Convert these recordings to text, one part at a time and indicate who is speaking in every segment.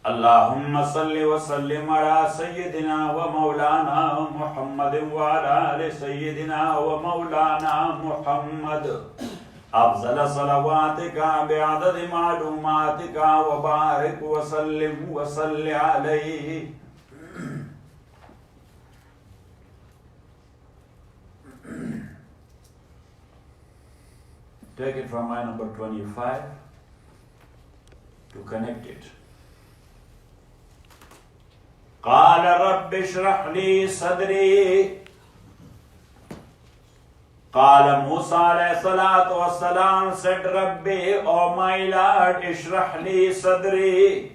Speaker 1: Allahumma salli wa sallim ala Sayyidina wa Maulana Muhammadin wa ala ali Sayyidina wa Maulana Muhammad. أفضل صلواتك بعدد معلوماتك وبارك وسلم وصل عليه. Take it from my number 25 to connect it. قال رب اشرح لي صدري. قال موسى عليه الصلاة والسلام said Rabbi, oh my Lord, اشرح لي صدري.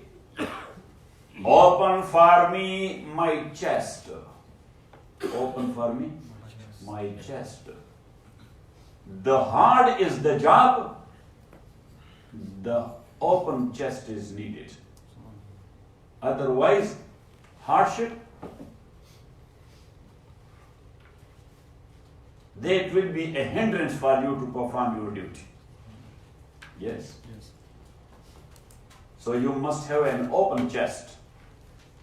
Speaker 1: Open for me my chest. Open for me my chest. The hard is the job, the open chest is needed. Otherwise, hardship, that will be a hindrance for you to perform your duty. Yes? Yes. So you must have an open chest.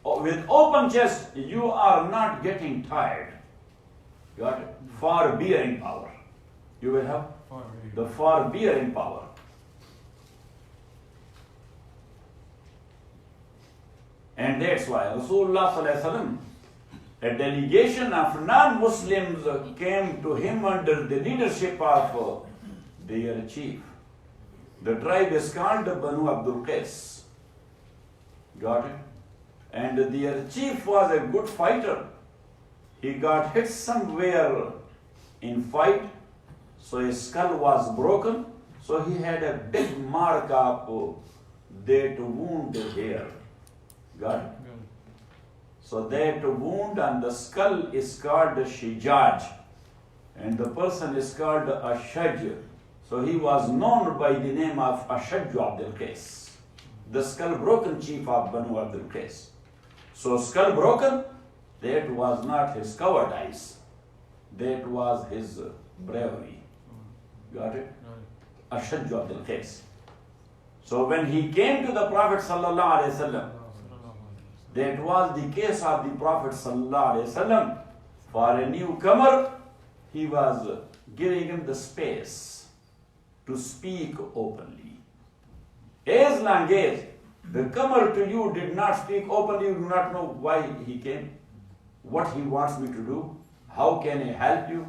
Speaker 1: With open chest, you are not getting tired. Got it? Forbearing power. You will have the forbearing power. And that's why Rasulullah sallallahu alaihi wasallam, a delegation of non-Muslims came to him under the leadership of their chief. The tribe is called Banu Abdul Qais. Got it? And their chief was a good fighter. He got hit somewhere in fight, so his skull was broken. So he had a big mark of that wound here. Got it? So that wound on the skull is called Shijaj, and the person is called Ashaj. So he was known by the name of Ashaj Abdul Qais, the skull broken chief of Banu Abdul Qais. So skull broken, that was not his cowardice, that was his bravery. Got it? Ashaj Abdul Qais. So when he came to the Prophet sallallahu alaihi wasallam, that was the case of the Prophet sallallahu alaihi wasallam. For a newcomer, he was giving him the space to speak openly. As long as the comer to you did not speak openly, you do not know why he came, what he wants me to do, how can I help you?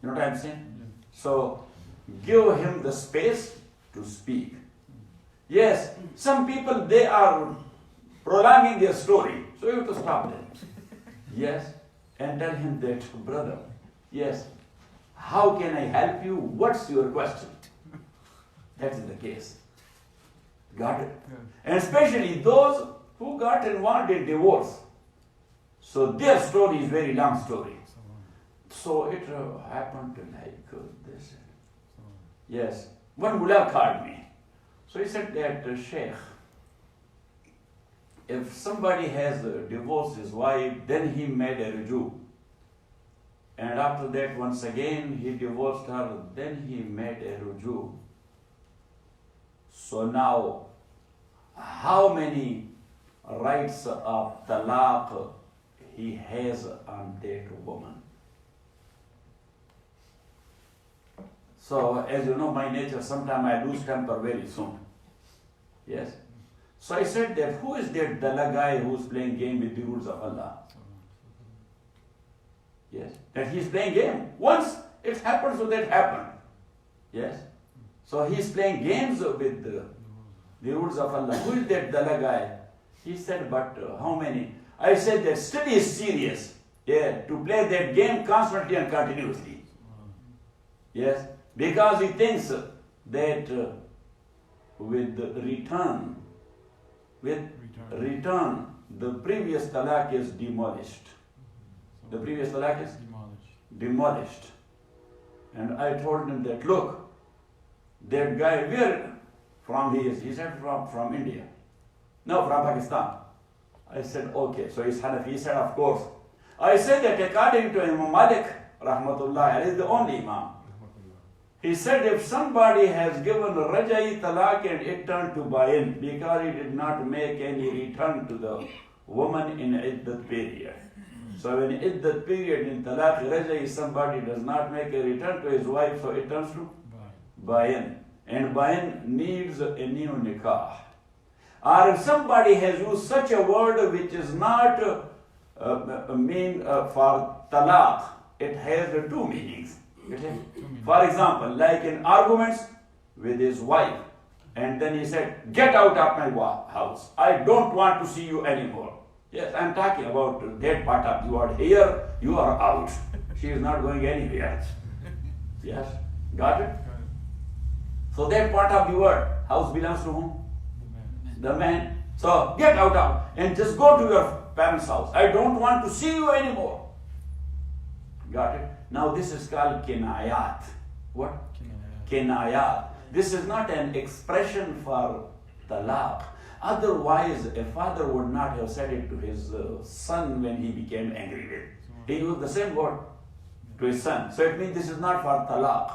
Speaker 1: You know what I'm saying? So give him the space to speak. Yes, some people, they are prolonging their story, so you have to stop them. Yes, and tell him that, brother, yes, how can I help you? What's your question? That is the case. Got it? And especially those who got involved in divorce. So their story is very long story. So it happened like this. Yes, one mullah called me. So he said that, Sheikh, if somebody has divorced his wife, then he made a ruju. And after that, once again, he divorced her, then he made a ruju. So now, how many rights of talaq he has on that woman? So, as you know, my nature, sometimes I lose temper very soon. Yes? So I said that, who is that Dalla guy who's playing game with the rules of Allah? Yes? That he's playing game. Once it happened, so that happened. Yes? So he's playing games with the rules of Allah. Who is that Dalla guy? He said, but how many? I said that study is serious. Yeah, to play that game constantly and continuously. Yes? Because he thinks that with return, the previous talaq is demolished. The previous talaq is demolished. And I told him that, look, that guy, where from he is? He said from India. No, from Pakistan. I said, okay, so he's Hanafi. He said, of course. I said that according to Imam Malik, rahmatullah, he is the only Imam. He said if somebody has given Rajai Talaq and it turned to Bayan because he did not make any return to the woman in Iddat period. So in Iddat period in Talaq Rajai, somebody does not make a return to his wife, so it turns to Bayan. And Bayan needs a new nikah. Or if somebody has used such a word which is not for Talaq, it has two meanings. For example, like in arguments with his wife, and then he said, get out of my house. I don't want to see you anymore. Yes, I'm talking about that part of you are here, you are out. She is not going anywhere. Yes, got it? So that part of the word, house belongs to whom? The man. So get out of and just go to your parents' house. I don't want to see you anymore. Got it? Now this is called kinayat. What? Kinayat. This is not an expression for talaq. Otherwise, a father would not have said it to his son when he became angry with. He used the same word to his son. So it means this is not for talaq.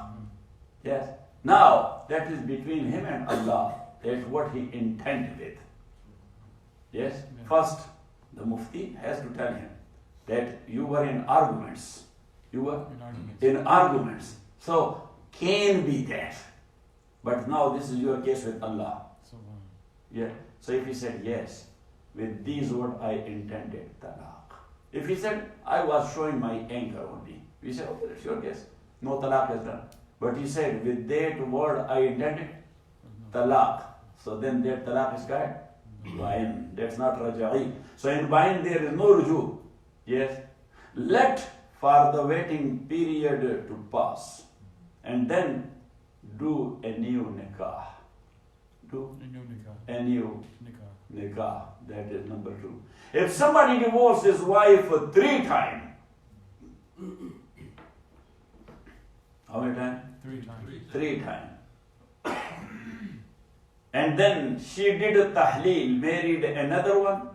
Speaker 1: Yes. Now, that is between him and Allah. That's what he intended with. Yes. First, the mufti has to tell him that you were in arguments. You were in arguments. So, can be that. But now this is your case with Allah. Yeah. So if he said, yes, with these words I intended talaq. If he said, I was showing my anger only, we said, okay, that's your case. No talaq is done. But he said, with that word I intended talaq. So then that talaq is called bayan. That's not raja'i. So in bayan there is no ruju. Yes. Let for the waiting period to pass. And then do a new nikah. Do a new nikah. That is number 2. If somebody divorced his wife 3 times, how many times?
Speaker 2: 3 times.
Speaker 1: 3 times. And then she did a tahleel, married another one.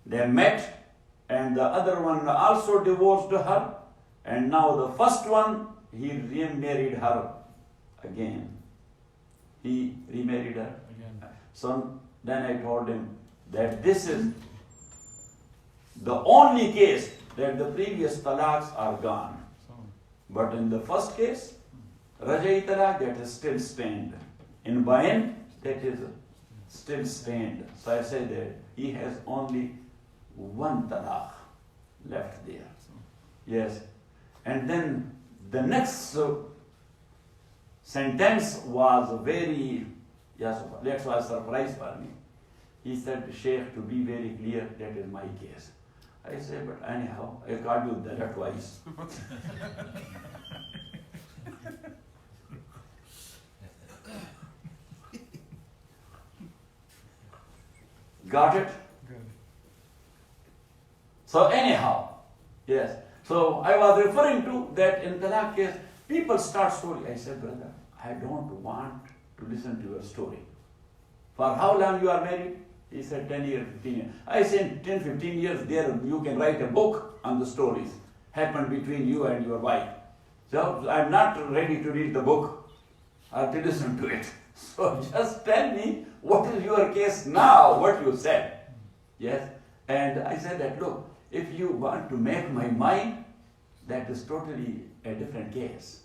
Speaker 1: They met, and the other one also divorced her. And now the first one, he remarried her again. He remarried her
Speaker 2: again.
Speaker 1: So then I told him that this is the only case that the previous talaqs are gone. But in the first case, Rajai talaq, that is still stand. In bayan, that is still stand. So I said that he has only 1 talaq left there. Yes. And then the next sentence was very, yes, that was a surprise for me. He said, Sheikh, to be very clear, that is my case. I said, but anyhow, I called you that twice. Got it?
Speaker 2: Good.
Speaker 1: So anyhow, yes. So I was referring to that in talaq case, people start story. I said, brother, I don't want to listen to your story. For how long you are married? He said 10 years, 15 years. I said 10, 15 years there you can write a book on the stories happened between you and your wife. So I'm not ready to read the book or to listen to it. So just tell me what is your case now, what you said. Yes. And I said that, look, if you want to make my mind, that is totally a different case.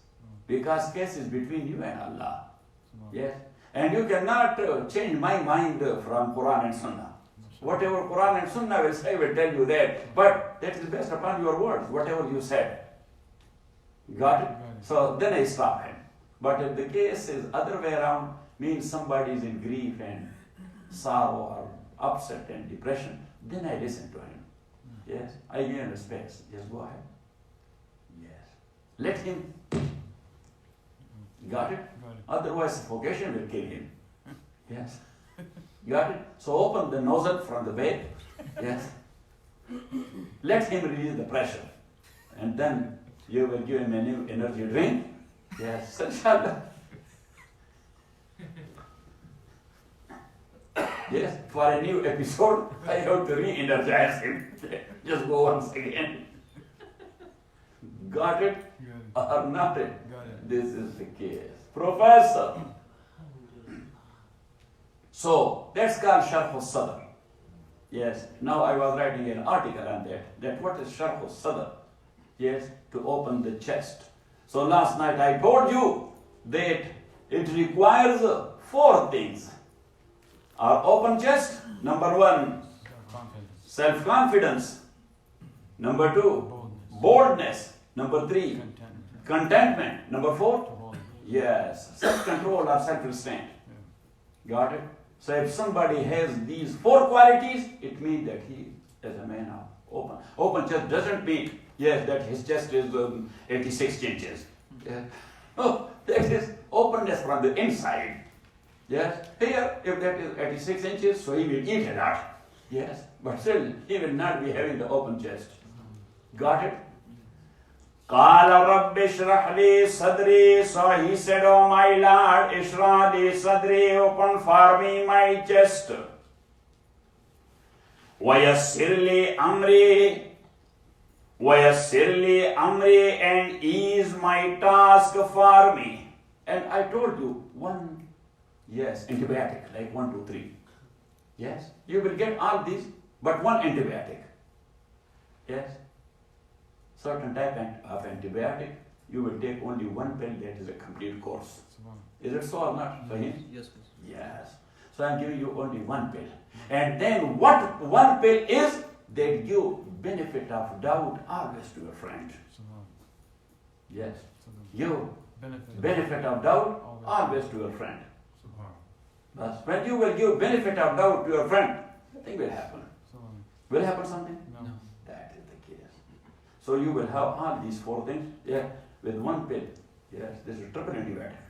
Speaker 1: Because case is between you and Allah. Yes. And you cannot change my mind from Quran and Sunnah. Whatever Quran and Sunnah will say will tell you that. But that is based upon your words, whatever you said. Got it? So then I stop him. But if the case is other way around, means somebody is in grief and sorrow or upset and depression, then I listen to him. Yes, I give him space. Just go ahead. Yes. Let him. Got it? Otherwise suffocation will kill him. Yes. Got it? So open the nozzle from the bed. Yes. Let him release the pressure. And then you will give him a new energy drink. Yes. Inshallah. Yes, for a new episode, I have to re-energize him. Just go once again. Got it? Or not it? This is the case. Professor. So, that's called Sharh al-Sadr. Yes, now I was writing an article on that what is Sharh al-Sadr? Yes, to open the chest. So last night I told you that it requires 4 things. Our open chest, number 1, self-confidence. Number 2, boldness. Number 3, contentment. Number 4, yes, self-control or self-restraint. Got it? So if somebody has these 4 qualities, it means that he is a man of open. Open chest doesn't mean, yes, that his chest is 86 inches. Yeah. No, that is openness from the inside. Yes. Here, if that is 86 inches, so he will eat a lot. Yes. But still, he will not be having the open chest. Got it? قال رب اشرح لي صدري. So he said, oh my Lord, اشرح لي صدري, open for me my chest. ويسر لي أمري. ويسر لي أمري, and ease my task for me. And I told you one, yes, antibiotic, like 1, 2, 3. Yes, you will get all these, but one antibiotic. Yes. Certain type of antibiotic, you will take only 1 pill, that is a complete course. Is it so or not?
Speaker 2: Yes, please.
Speaker 1: Yes. So I am giving you only 1 pill. And then what 1 pill is, that give benefit of doubt always to a friend. Yes. Give benefit of doubt always to a friend. But when you will give benefit of doubt to your friend, nothing will happen. Will happen something?
Speaker 2: No.
Speaker 1: That is the case. So you will have all these 4 things, yeah, with 1 pill. Yes, this is triple antibiotic.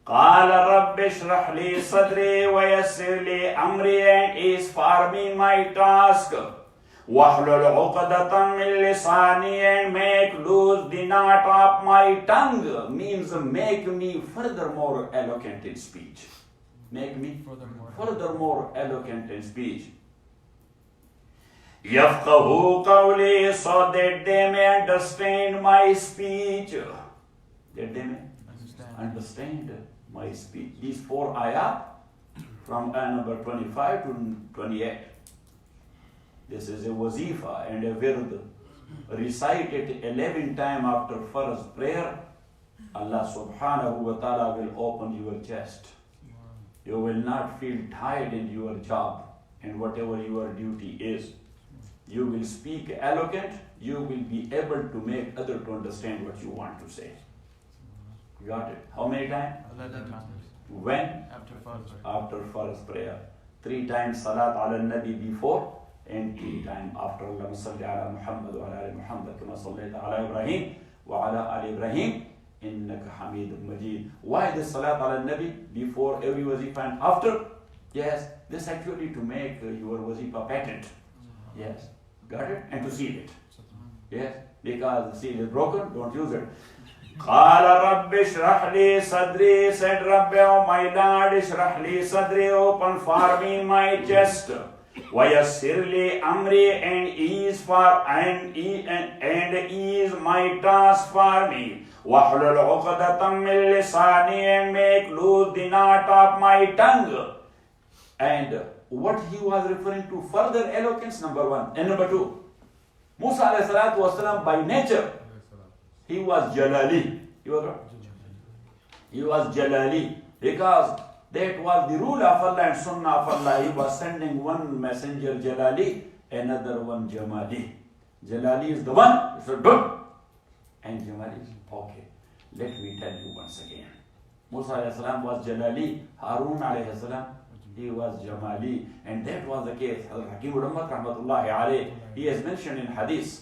Speaker 1: قال رب اشرح لي صدري ويسر لي أمري, and ease for me my task. واحلل عقدة من لساني, and make loose the knot of my tongue, means make me furthermore eloquent in speech. Make me furthermore eloquent in speech. يفقهوا قولي, so that they may understand my speech. That they may understand my speech. These 4 ayat from ayah number 25 to 28. This is a wazifa and a wird. Recite it 11 times after first prayer. Allah subhanahu wa ta'ala will open your chest. You will not feel tired in your job and whatever your duty is. You will speak eloquent. You will be able to make others to understand what you want to say. Got it? How many times?
Speaker 2: 11 times.
Speaker 1: When? After first prayer. 3 times salat ala nabi before, and 3 times after. Allahumma salli ala Muhammad wa ala ali Muhammad kama sallaita ala Ibrahim wa ala ali Ibrahim innaka Hamidun Majid. Why this salat ala nabi before every wazifa and after? Yes, this actually to make your wazifa patent. Yes, got it? And to seal it. Yes, because the seal is broken, don't use it. قال رب اشرح لي صدري, said Rabbi, oh my Lord, اشرح لي صدري, open for me my chest. ويسر لي أمري, and ease my task for me. واحلل عقدة من لساني, and make loose the knot of my tongue. And what he was referring to, further eloquence, number 1. And number 2, Musa alayhi salatu wasalam, by nature, he was Jalali. He was what? He was Jalali, because that was the rule of Allah and Sunnah of Allah. He was sending one messenger Jalali, another one Jamali. Jalali is the one, so good. And Jamali is okay. Let me tell you once again. Musa alayhi salam was Jalali, Harun alayhi salam, he was Jamali. And that was the case. Hakim Muhammad rahmatullahi alayhi, he has mentioned in Hadith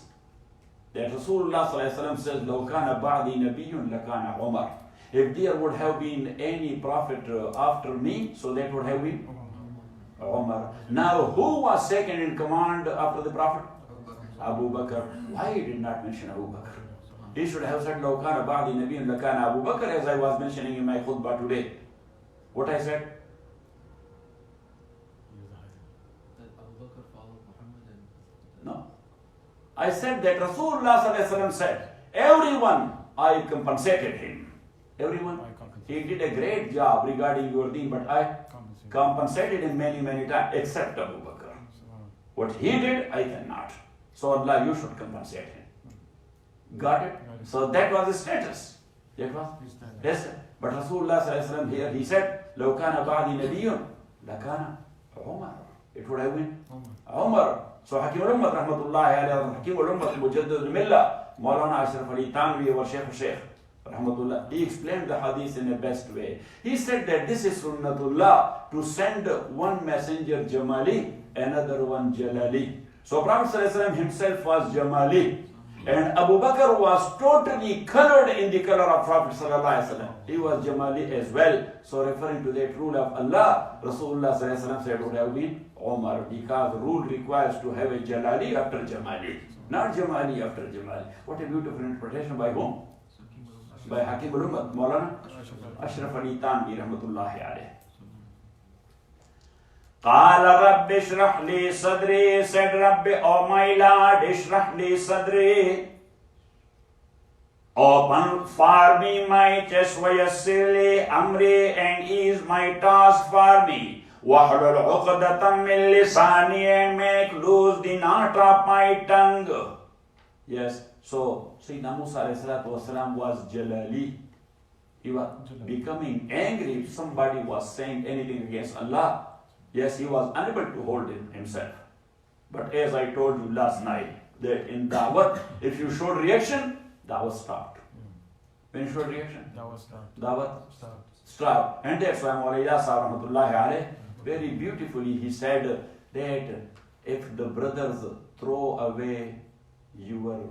Speaker 1: that Rasulullah sallallahu alaihi wasallam says, لو كان بعدي نبي لكان عمر. If there would have been any prophet after me, so that would have been Umar. Now, who was second in command after the prophet? Abu Bakr. Why he did not mention Abu Bakr? He should have said, لو كان بعدي نبي لكان Abu Bakr, as I was mentioning in my khutbah today. What I said? No. I said that Rasulullah ﷺ said, everyone I compensated him. Everyone, he did a great job regarding your deen, but I compensated him many, many times, except Abu Bakr. What he did, I cannot. So Allah, you should compensate him. Got it? So that was his status. That was? Yes. But Rasulullah sallallahu alaihi wasallam here, he said, لو كان بعدي نبي لكان عمر. It would have been Umar. So Hakim al-Ummat rahmatullahi alayhi, Hakim al-Ummat Mujaddid al-Millah, Maulana Ashraf Ali Thanvi wa Sheikh rahmatullah, he explained the hadith in the best way. He said that this is sunnatullah, to send one messenger Jamali, another one Jalali. So Prophet sallallahu alaihi wasallam himself was Jamali, and Abu Bakr was totally colored in the color of Prophet sallallahu alaihi wasallam. He was Jamali as well. So referring to that rule of Allah, Rasulullah sallallahu alaihi wasallam said would have been Umar, because the rule requires to have a Jalali after Jamali, not Jamali after Jamali. What a beautiful interpretation by whom? By Hakim al-Ummat, Maulana Ashraf Ali Thanvi rahmatullahi alayhi. قال رب اشرح لي صدري, said Rabbi, oh my Lord, اشرح لي صدري, open for me my chest, ويسر لي أمري, and ease my task for me, واحلل عقدة من لساني, and make loose the knot of my tongue. Yes, so Sayyidina Musa alayhi salatu wasalam was Jalali. He was becoming angry if somebody was saying anything against Allah. Yes, he was unable to hold himself. But as I told you last night, that in Dawat, if you showed reaction, Dawat stopped. When you showed reaction, Dawat stopped. And that's why Mawlaya Sahib rahmatullahi alayhi, very beautifully he said that if the brothers throw away your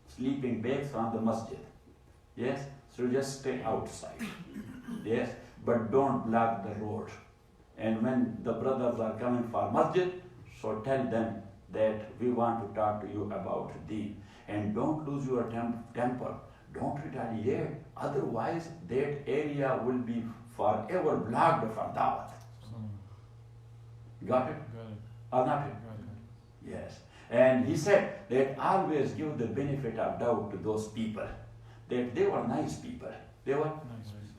Speaker 1: sleeping bags from the masjid, yes, so just stay outside, yes, but don't block the road. And when the brothers are coming for masjid, so tell them that we want to talk to you about deen. And don't lose your temper. Don't retaliate. Otherwise, that area will be forever blocked for dawat. Got it? Or not it? Yes. And he said that always give the benefit of doubt to those people. That they were nice people. They were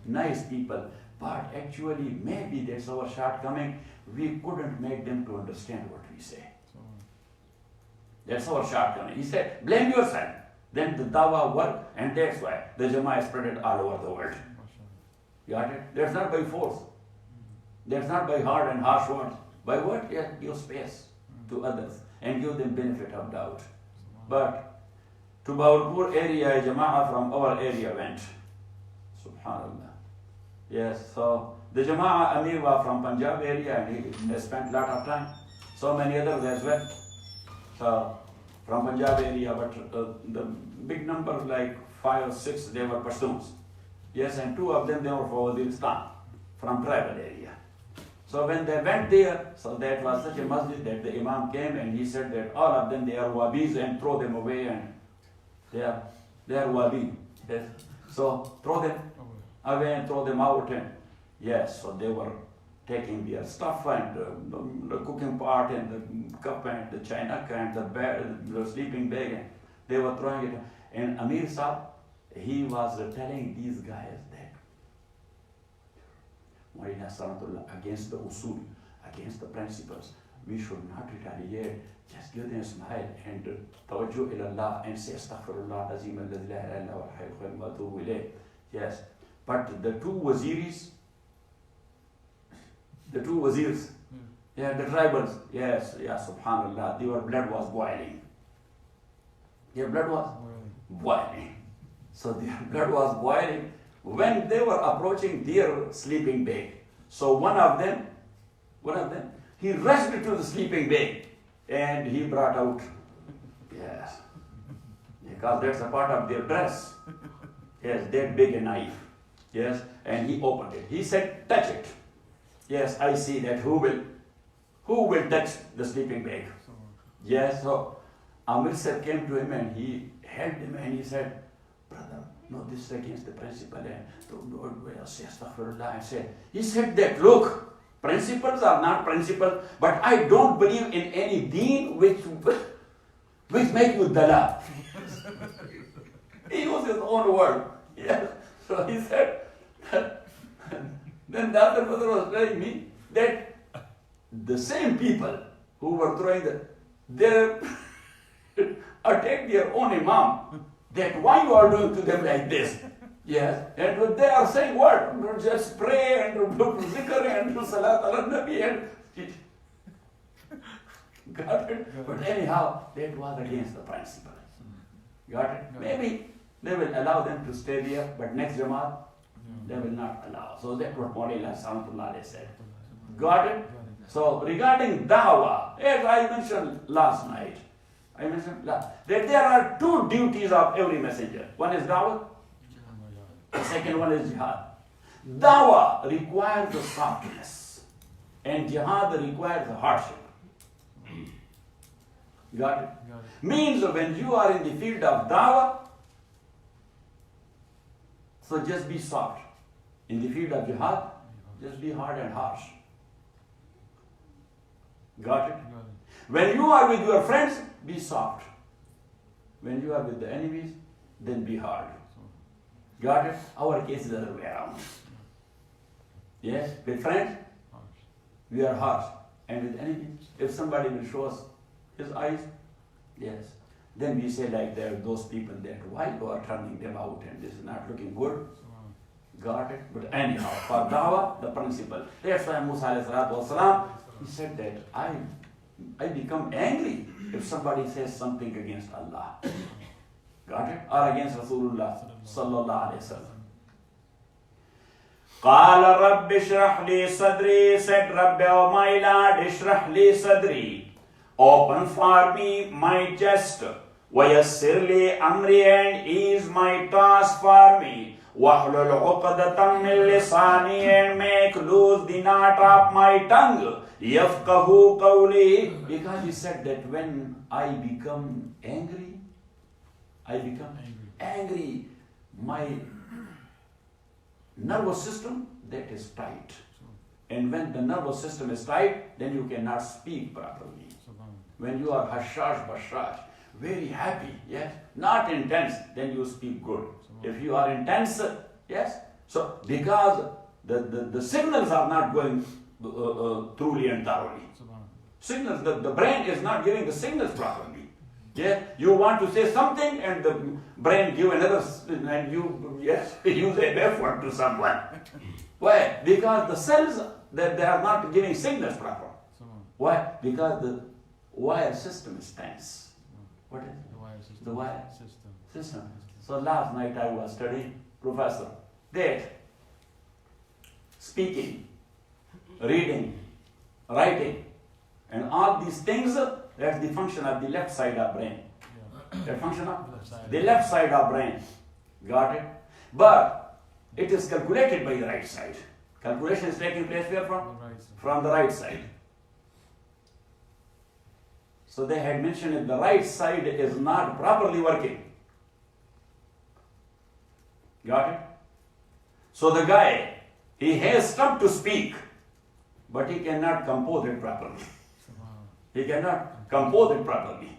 Speaker 1: nice people. But actually, maybe that's our shortcoming. We couldn't make them to understand what we say. That's our shortcoming. He said, blame yourself. Then the dawah worked, and that's why the Jama'ah spread it all over the world. Got it? That's not by force. That's not by hard and harsh words. By what? Yes, give space to others and give them benefit of doubt. But to Bawalpur area, a Jama'ah from our area went. Subhanallah. Yes, so the Jama'ah Amir was from Punjab area, and he spent a lot of time. So many others as well. So from Punjab area, but the big number, like 5 or 6, they were Pashtuns. Yes, and 2 of them, they were from Waziristan, from tribal area. So when they went there, so that was such a masjid that the Imam came and he said that all of them, they are Wahhabis, and throw them away, and they are Wahhabi. Yes. So throw them away and throw them out, and yes, so they were taking their stuff and the cooking pot and the cup and the china and the bed, the sleeping bag, and they were throwing it. And Amir Sahib, he was telling these guys that against the usul, against the principles, we should not retaliate. Just give them a smile and tawajjuh ilallah and say astaghfirullah azim alladhi la ilaha illa huwa al-hayyul qayyum wa atubu ilayh. Yes. But the two wazirs, yeah, the tribals, yes, subhanallah, their blood was boiling. Their blood was boiling. So their blood was boiling when they were approaching their sleeping bag. So one of them, he rushed to the sleeping bag and he brought out, yes, because that's a part of their dress, yes, that big a knife. Yes, and he opened it. He said, touch it. Yes, I see that. Who will touch the sleeping bag? Yes, so Amir Sahib came to him and he held him and he said, brother, no, this is against the principle. And say astaghfirullah and say. He said that, look, principles are not principles, but I don't believe in any deen which make you dalal. He used his own word. Yes. So he said, then the other brother was telling me that the same people who were throwing they attacked their own imam, that why you are doing to them like this? Yes, and they are saying what? Just pray and do zikr and do salat al Nabi and got it? But anyhow, that was against the principle. Got it? Maybe they will allow them to stay there, but next Jamaat, they will not allow. So that's what Maulana Sallallahu said. Got it? So regarding dawah, as I mentioned last night, that there are two duties of every messenger. One is dawah, the second one is jihad. Dawah requires the softness, and jihad requires the hardship. Got it? Means when you are in the field of dawah, so just be soft. In the field of jihad, just be hard and harsh. Got it? When you are with your friends, be soft. When you are with the enemies, then be hard. Got it? Our case is the other way around. Yes? With friends, we are harsh. And with enemies, if somebody will show us his eyes, yes, then we say like that, those people that why you are turning them out and this is not looking good. Got it? But anyhow, for dawah, the principle. That's why Musa alayhi salatu wasalam, he said that I become angry if somebody says something against Allah. Got it? Or against Rasulullah sallallahu alayhi wa sallam. قال رب اشرح لي صدري, said Rabbi, oh my Lord, اشرح لي صدري, open for me my chest, ويسر لي أمري, and ease my task for me, واحلل عقدة من لساني, and make loose the knot of my tongue, يفقه قولي, because he said that when I become angry, my nervous system, that is tight. And when the nervous system is tight, then you cannot speak properly. When you are hashash bashash, very happy, yes, not intense, then you speak good. If you are intense, yes, so because the signals are not going truly and thoroughly. Signals, the brain is not giving the signals properly. Yeah, you want to say something and the brain give another, and you use a F word to someone. Why? Because the cells that they are not giving signals proper. Why? Because the wire system is tense. What is it? The wire system. The wire system. So last night I was studying, Professor, that speaking, reading, writing, and all these things, that's the function of the left side of brain. The function of the left side of brain. Got it? But it is calculated by the right side. Calculation is taking place where from? From the right side. So they had mentioned that the right side is not properly working. Got it? So the guy, he has stuff to speak, but he cannot compose it properly. He cannot compose it properly.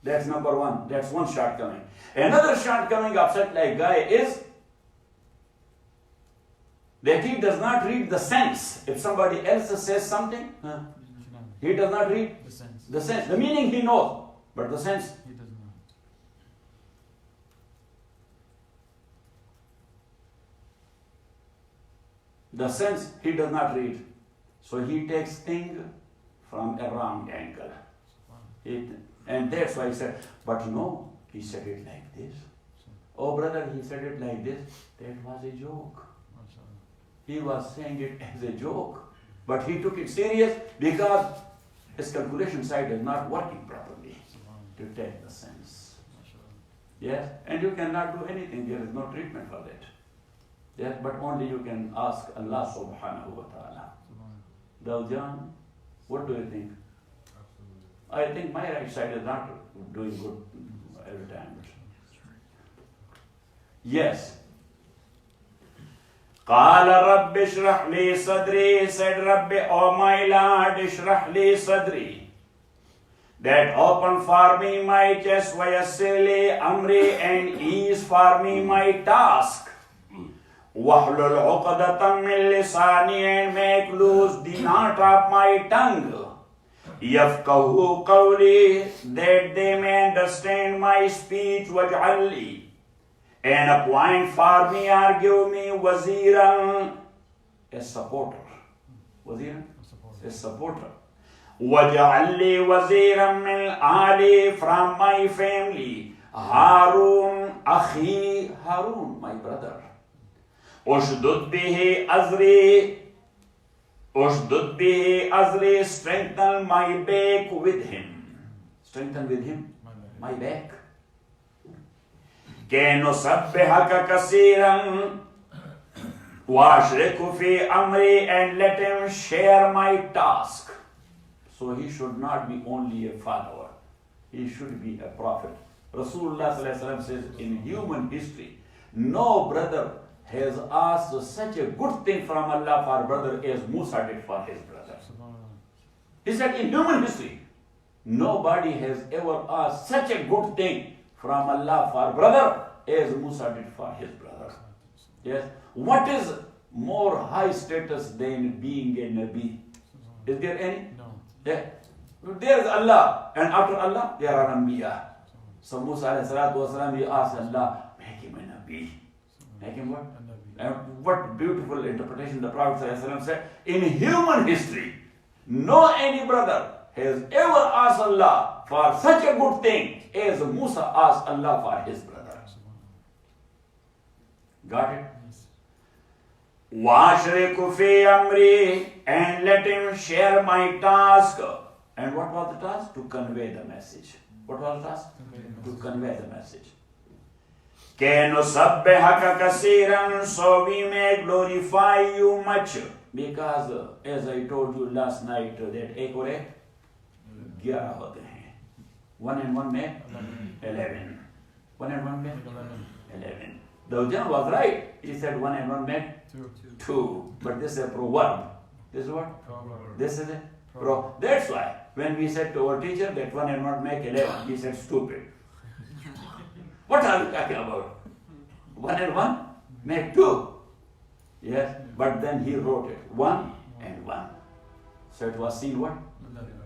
Speaker 1: That's number one. That's one shortcoming. Another shortcoming of such like guy is that he does not read the sense. If somebody else says something, he does not read the sense. The meaning he knows, but the sense he does not. The sense he does not read. So he takes things from a wrong angle. And that's why he said, but no, he said it like this. Oh brother, he said it like this. That was a joke. He was saying it as a joke. But he took it serious because his calculation side is not working properly to take the sense. Yes? And you cannot do anything. There is no treatment for that. Yes? But only you can ask Allah subhanahu wa ta'ala. Daljan, what do you think? I think my right side is not doing good every time. Yes. قال رب اشرح لي صدري, said Rabbi, oh my Lord, اشرح لي صدري. that open for me my chest, وَيَسِّرْ لِي أَمْرِي, and ease for me my task. وَحْلُلْ عُقْدَةً مِّن لِسَانِي, and make loose the knot of my tongue. يَفْقَهُوا قَوْلِي, that they may understand my speech. وَاجْعَلْ لِي, and appoint for me or give me waziran, a supporter. Waziran? A supporter. وَاجْعَلْ لِي وَزِيرًا مِّنْ أَهْلِي, from my family. Harun, Akhi, Harun, my brother. Ushdud bihi azri, Ushdud bihi azri, strengthen my back with him. Strengthen with him my back. كَيْ نُسَبِّحَكَ كَثِيرًا وَأَشْرِكْهُ فِي أَمْرِي, and let him share my task. So he should not be only a follower, he should be a prophet. Rasulullah says, in human history, no brother has asked such a good thing from Allah for brother as Musa did for his brother. He said, in human history, nobody has ever asked such a good thing from Allah for brother as Musa did for his brother. Yes. What is more high status than being a Nabi? Is there any?
Speaker 2: No.
Speaker 1: Yeah. There is Allah, and after Allah, there are Anbiya. So Musa alayhi salatu wasalam, he asked Allah, make him a Nabi. Make him what? And what beautiful interpretation the Prophet ﷺ said. In human history, no any brother has ever asked Allah for such a good thing as Musa asked Allah for his brother. Got it? وَأَشْرِكُ فِي أَمْرِي, and let him share my task. And what was the task? To convey the message. What was the task? To convey the message. كَيْ نُسَبِّحَكَ كَثِيرًا, so we may glorify you much. Because as I told you last night, that एक और एक 11 होते हैं. 1 and 1 make 11. 1 and 1 make 11. The Ujjan was right. He said 1 and 1 make 2. But this is a proverb. This is what?
Speaker 2: Proverb.
Speaker 1: This is a proverb. That's why when we said to our teacher that 1 and 1 make 11, he said stupid. What are you talking about? 1 and 1 make 2. Yes, but then he wrote it 1 and 1. So it was seen what?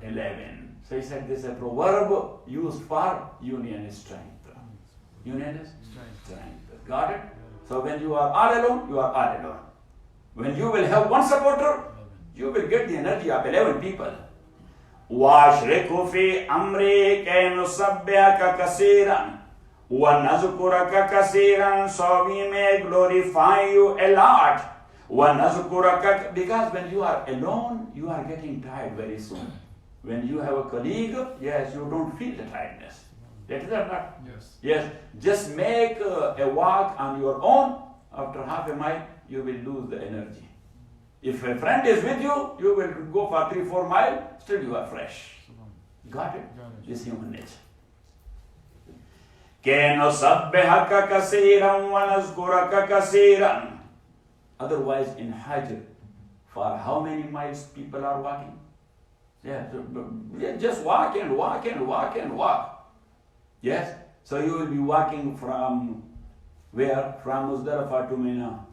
Speaker 1: 11. So he said this is a proverb used for union is strength. Union is strength. Got it? So when you are all alone, you are all alone. When you will have one supporter, you will get the energy of 11 people. وَأَشْرِكُ فِي أَمْرِي كَيْ نُسَبِّحَكَ كَثِيرًا وَنَذْكُرَكَ كَثِيرًا, so we may glorify you a lot. وَنَذْكُرَكَ, because when you are alone, you are getting tired very soon. When you have a colleague, yes, you don't feel the tiredness. That is or not?
Speaker 2: Yes.
Speaker 1: Yes. Just make a walk on your own. After half a mile, you will lose the energy. If a friend is with you, you will go for 3-4 miles, still you are fresh. Got it? This human nature. كَيْ نُسَبِّحَكَ كَثِيرًا وَنَذْكُرَكَ كَثِيرًا. Otherwise, in Hajj, for how many miles people are walking? Yeah, just walk and walk and walk and walk. Yes? So you will be walking from where? From Muzdalifah to Mina,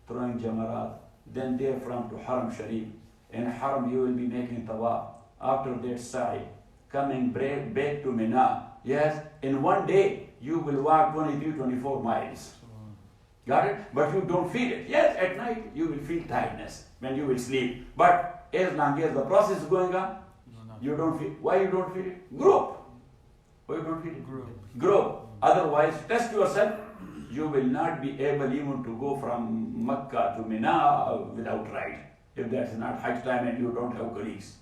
Speaker 1: throwing Jamarat. Then there from to Haram Sharif. In Haram you will be making Tawaf. After that Sa'i, coming back to Mina. Yes? In one day, you will walk 23-24 miles. Got it? But you don't feel it. Yes, at night you will feel tiredness when you will sleep. But as long as the process is going on, you don't feel. Why you don't feel it? Group. Why you don't feel it? Group. Otherwise, test yourself. You will not be able even to go from Makkah to Mina without ride. If that's not Hajj time and you don't have colleagues.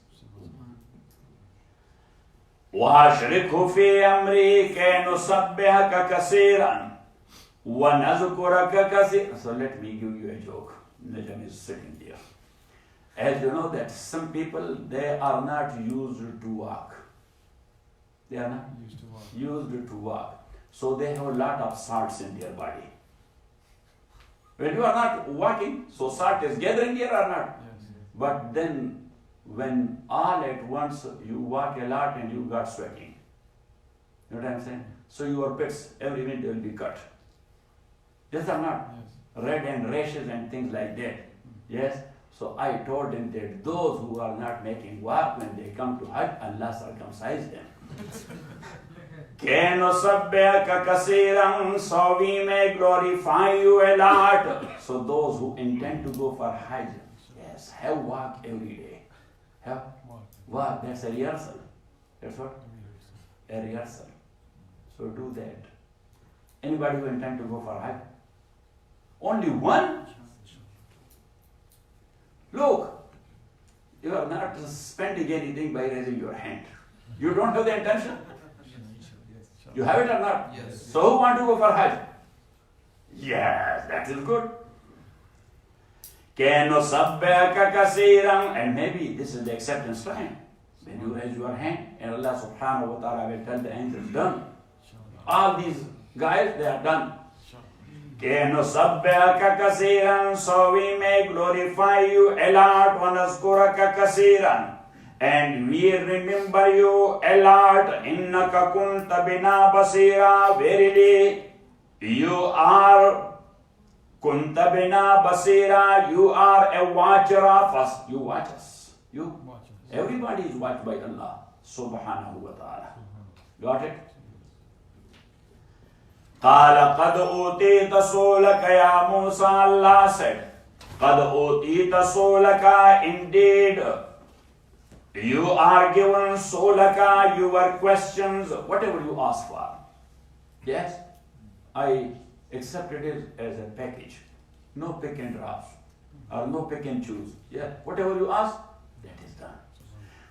Speaker 1: وَأَشْرِكْهُ فِي أَمْرِي كَيْ نُسَبِّحَكَ كَثِيرًا وَنَذْكُرَكَ كَثِيرًا. So let me give you a joke. Najam is sitting there. As you know that some people, they are not used to walk. They are not used to walk. So they have a lot of salts in their body. When you are not walking, so salt is gathering here or not?
Speaker 2: Yes.
Speaker 1: But then when all at once you walk a lot and you got sweating. You know what I'm saying? So your pits, every winter will be cut. Yes or not? Yes. Red and rashes and things like that. Yes? So I told him that those who are not making work, when they come to Hajj, Allah circumcise them. So we may glorify you a lot. So those who intend to go for Hajj, yes, have work every day. Have work, that's a rehearsal. That's what? A rehearsal. So do that. Anybody who intend to go for Hajj? Only one? Look, you are not spending anything by raising your hand. You don't have the intention? You have it or not?
Speaker 2: Yes.
Speaker 1: So who want to go for Hajj? Yes, that is good. And maybe this is the acceptance time. When you raise your hand and Allah subhanahu wa ta'ala will tell the angels, done. All these guys, they are done. So we may glorify you a lot. And we remember you a lot. Innaka kunta bina basira. Verily, you are kunta bina basira. You are a watcher of us. You watch us. You. Everybody is watched by Allah subhanahu wa ta'ala. Got it? قال قد أوتيت سؤلك يا موسى. Allah said, قد أوتيت سؤلك. Indeed, you are given solaka, your questions, whatever you ask for. Yes, I accepted it as a package. No pick and drops or no pick and choose. Yeah, whatever you ask, that is done.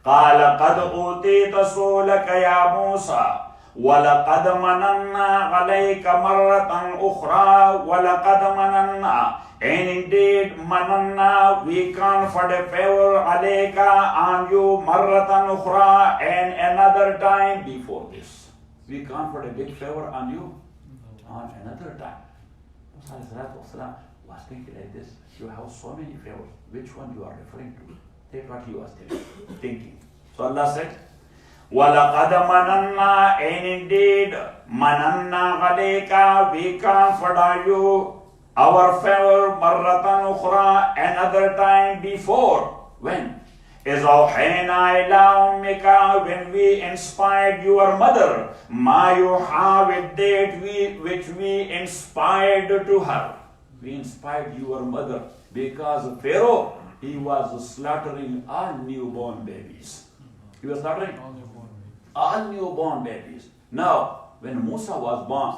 Speaker 1: قال قد أوتيت سؤلك يا موسى ولقد مننا عليك مرة أخرى ولقد مننا. And indeed, mananna, we conferred a favor alayka on you, marratan ukhra, and another time before this. We conferred a big favor on you on another time. Musa was thinking like this, you have so many favors, which one you are referring to? That's what he was thinking. So Allah said, وَلَقَدْ مَنَنَّا, and indeed, mananna alayka, we conferred on you our favor, marratan ukhra, another time before. When? Is awhayna ila ummika, when we inspired your mother, ma yuha, with that which we inspired to her. We inspired your mother because Pharaoh, he was slaughtering all newborn babies. He was slaughtering all newborn babies. Now, when Musa was born,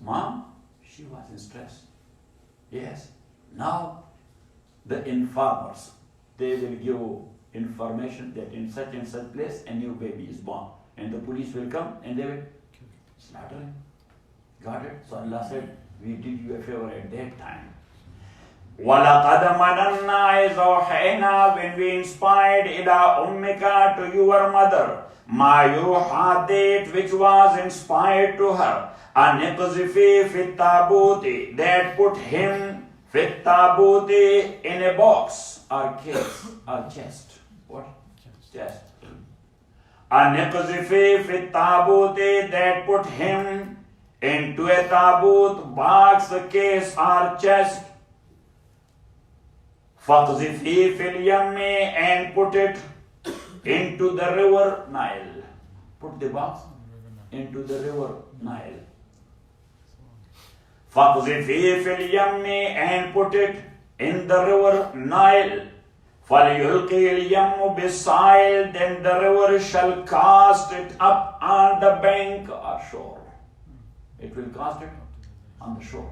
Speaker 1: mom, she was in stress. Yes. Now, the informers, they will give information that in such and such place a new baby is born. And the police will come and they will slaughter him. Got it? So Allah said, we did you a favor at that time. وَلَقَدْ مَنَنَّا إِذْ أَوْحَيْنَا, when we inspired إِلَىٰ أُمِّكَ, to your mother, مَا يُوحَىٰ, that which was inspired to her, أَنِقْذِفِي فِي التَّابُوتِ, that put him فِي التَّابُوتِ, in a box or case or chest. What? Chest. أَنِقْذِفِي فِي التَّابُوتِ, that put him into a tabut, box, case or chest. فَقْذِفِي فِي الْيَمِّ, and put it into the river Nile. Put the box into the river Nile. فَقْذِفِي فِي الْيَمِّ, and put it in the river Nile. فَلْيُلْقِي الْيَمُّ بِالسَّائِلِ, then the river shall cast it up on the bank or shore. It will cast it on the shore.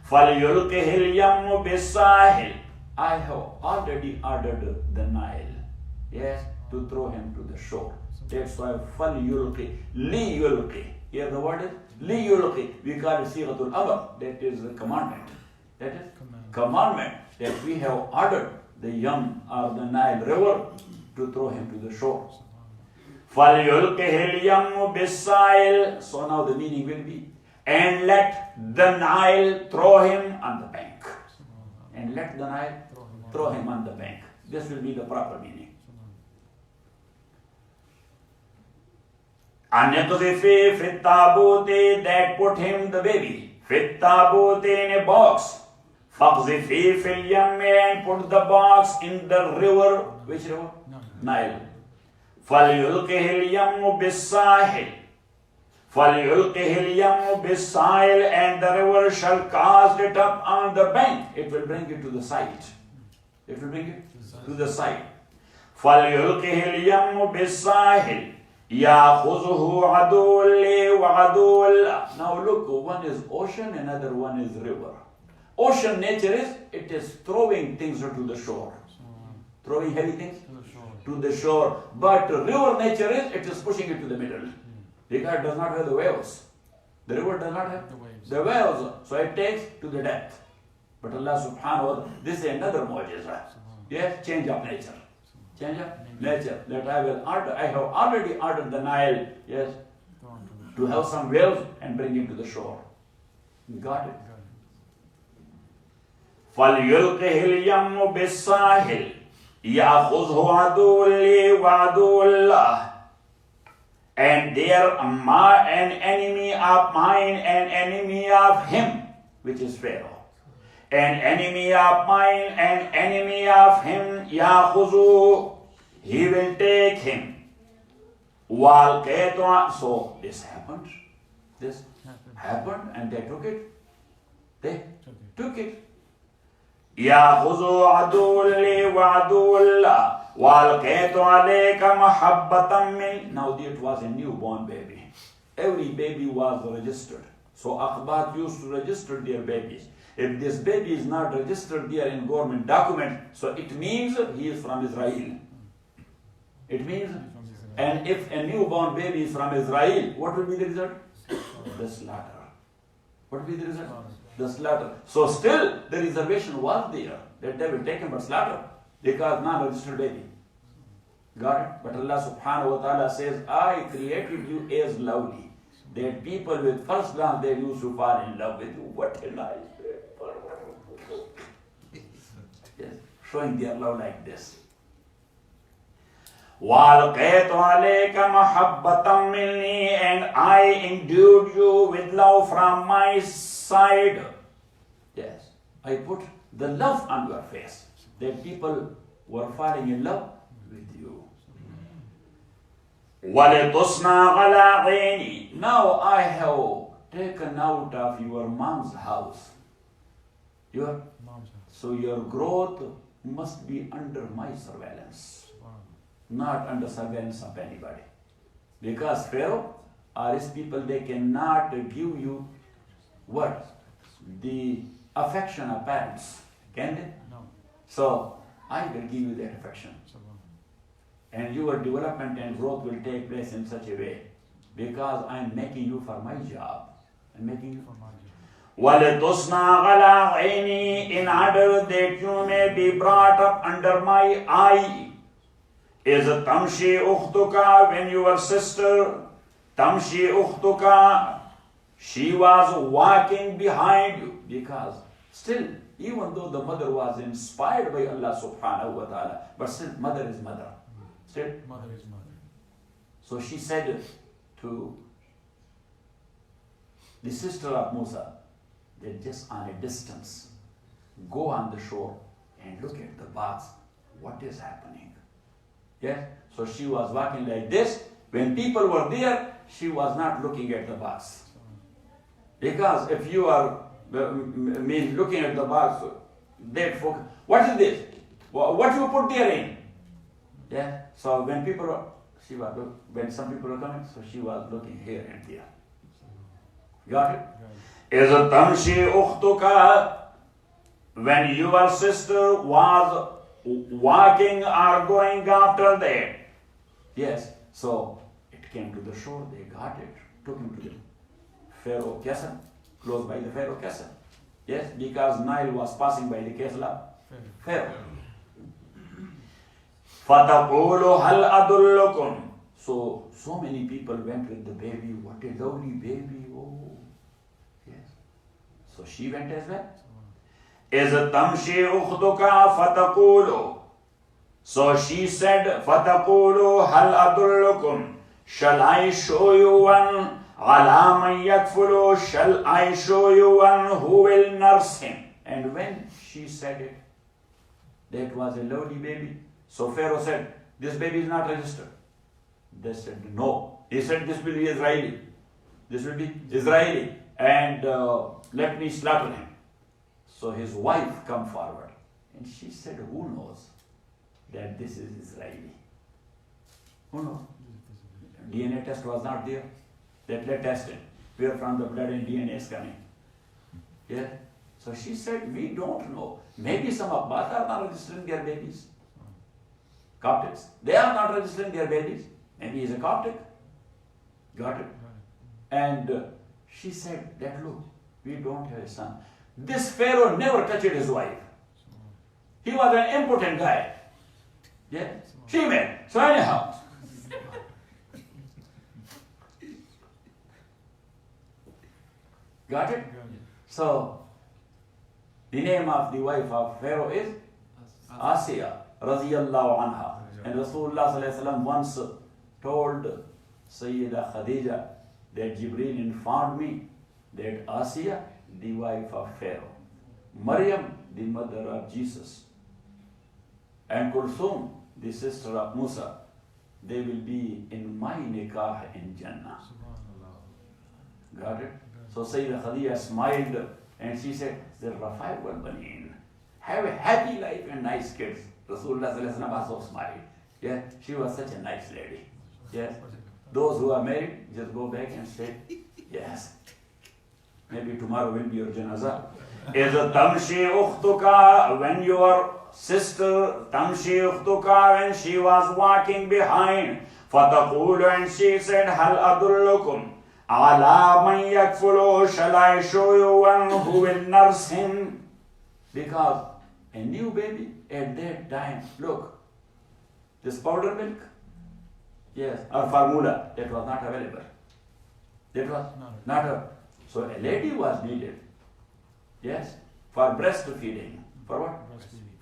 Speaker 1: فَلْيُلْقِهِ الْيَمُّ بِالسَّاحِلِ, I have already ordered the Nile, yes, to throw him to the shore. That's why فَلْيُلْقِ, لِيُلْقِ. Here the word is لِيُلْقِ. We call it Seerat Un Nabi. That is the commandment. That is commandment that we have ordered the Yam or the Nile river to throw him to the shore. فَلْيُلْقِهِ الْيَمُّ بِالسَّائِلِ. So now the meaning will be, and let the Nile throw him on the bank. And let the Nile throw him on the bank. This will be the proper meaning. Aniqzifi fit tabuti, that put him, the baby, fit tabuti, in a box. Faqzifi fil yammi, and put the box in the river. Which river? Nile. Falyulqihi al-yammu bis-sahil. Falyulqihi al-yammu bis-sahil, and the river shall cast it up on the bank. It will bring it to the side. It will bring it to the side. فَلْيُلْقِهِ الْيَمُّ بِالسَّاحِلِ يَأْخُذُهُ عَدُوٌّ لِي وَعَدُوٌّ لَهُ. Now look, one is ocean, another one is river. Ocean nature is, it is throwing things to the shore. Throwing heavy things to the shore. But river nature is, it is pushing it to the middle. Because it does not have the waves. The river does not have the waves. So it takes to the depth. But Allah subhanahu wa ta'ala, this is another mu'jiza. Yes, change of nature. Change of nature. That I have already ordered the Nile, yes, to have some waves and bring him to the shore. Got it? فَلْيُلْقِهِ الْيَمُّ بِالسَّاحِلِ يَأْخُذْهُ عَدُوٌّ لِي وَعَدُوٌّ لَهُ. And there an enemy of mine, an enemy of him, which is Pharaoh. An enemy of mine, an enemy of him, Yahuzu, he will take him. So this happened. This happened, and they took it. They took it. Yahuzu adulli wa adulla walqaitu alayka mahabbatan min. Now it was a newborn baby. Every baby was registered. So Akhbat used to register their babies. If this baby is not registered there in government document, so it means he is from Israel. It means, and if a newborn baby is from Israel, what will be the result? The slaughter. What will be the result? The slaughter. So still the reservation was there that they will take him but slaughter because non-registered baby. Got it? But Allah subhanahu wa ta'ala says, I created you as lovely. That people with first glance they used to fall in love with you. What a nice yes, showing their love like this. وَالْقَيْتُ عَلَيْكَ مَحَبَّةً مِّنِّي, and I endued you with love from my side. Yes, I put the love on your face. That people were falling in love with you. وَلِتُصْنَعَ عَلَىٰ عَيْنِي. Now I have taken out of your mom's house. Your mom's house. So your growth must be under my surveillance. Not under surveillance of anybody. Because Pharaoh or his people, they cannot give you what? The affection of parents. Can they? No. So I will give you that affection. And your development and growth will take place in such a way. Because I am making you for my job. I am making you for my job. وَلِتُصْنَعَ عَلَىٰ عَيْنِي, in order that you may be brought up under my eye. Is tamshi ukhtuka, when your sister tamshi ukhtuka, she was walking behind you. Because still, even though the mother was inspired by Allah subhanahu wa ta'ala, but still mother is mother. Still mother is mother. So she said to the sister of Musa, that just on a distance, go on the shore and look at the box. What is happening? Yes? So she was walking like this. When people were there, she was not looking at the box. Because if you are looking at the box, that focus. What is this? What you put there in? Yeah. So when when some people were coming, so she was looking here and there. Got it? Is a tamshi ukhtuka, when your sister was walking or going after that. Yes. So it came to the shore, they got it, took him to the Pharaoh castle, close by the Pharaoh castle. Yes, because Nile was passing by the castle of Pharaoh. فَتَقُولُ هَلْ أَدُلُّكُمْ. So many people went with the baby. What a lovely baby. Oh, yes. So she went as well. إِذْ تَمْشِي أُخْتُكَ فَتَقُولُ. So she said, فَتَقُولُ هَلْ أَدُلُّكُمْ. shall I show you one? Ala man yakfulu, shall I show you one who will nurse him? And when she said it, that was a lovely baby. So Pharaoh said, this baby is not registered. They said, no. He said, this will be Israeli. This will be Israeli. And let me slaughter him. So his wife come forward. And she said, who knows that this is Israeli? Who knows? DNA test was not there. That let's test it. Where from the blood and DNA is coming. Yeah. So she said, we don't know. Maybe some Abbas are not registering their babies. Coptics. They are not registering their babies. Maybe he's a Coptic. Got it? And she said that, look, we don't have a son. This Pharaoh never touched his wife. He was an impotent guy. Yeah? Female. So anyhow. Got it? So, the name of the wife of Pharaoh is Asiya, radiyallahu anha. And Rasulullah sallallahu alaihi wasallam once told Sayyida Khadija that Jibreel informed me that Asiya, the wife of Pharaoh, Maryam, the mother of Jesus, and Kulthum, the sister of Musa, they will be in my nikah in Jannah. Got it? So Sayyida Khadija smiled and she said, Rafai wal Baneen. Have a happy life and nice kids. Rasulullah sallallahu alaihi wasallam also smiled. Yeah, she was such a nice lady. Yes. Those who are married, just go back and say, yes. Maybe tomorrow will be your janazah. Is tamshi ukhtuka, when your sister tamshi ukhtuka, when she was walking behind, fataqulu, and she said, hal adullukum ala man yakfulu, shall I show you one who will nurse him? Because a new baby at that time, look, this powder milk, yes, or formula, that was not available. That was not a. So a lady was needed, yes, for breastfeeding. For what?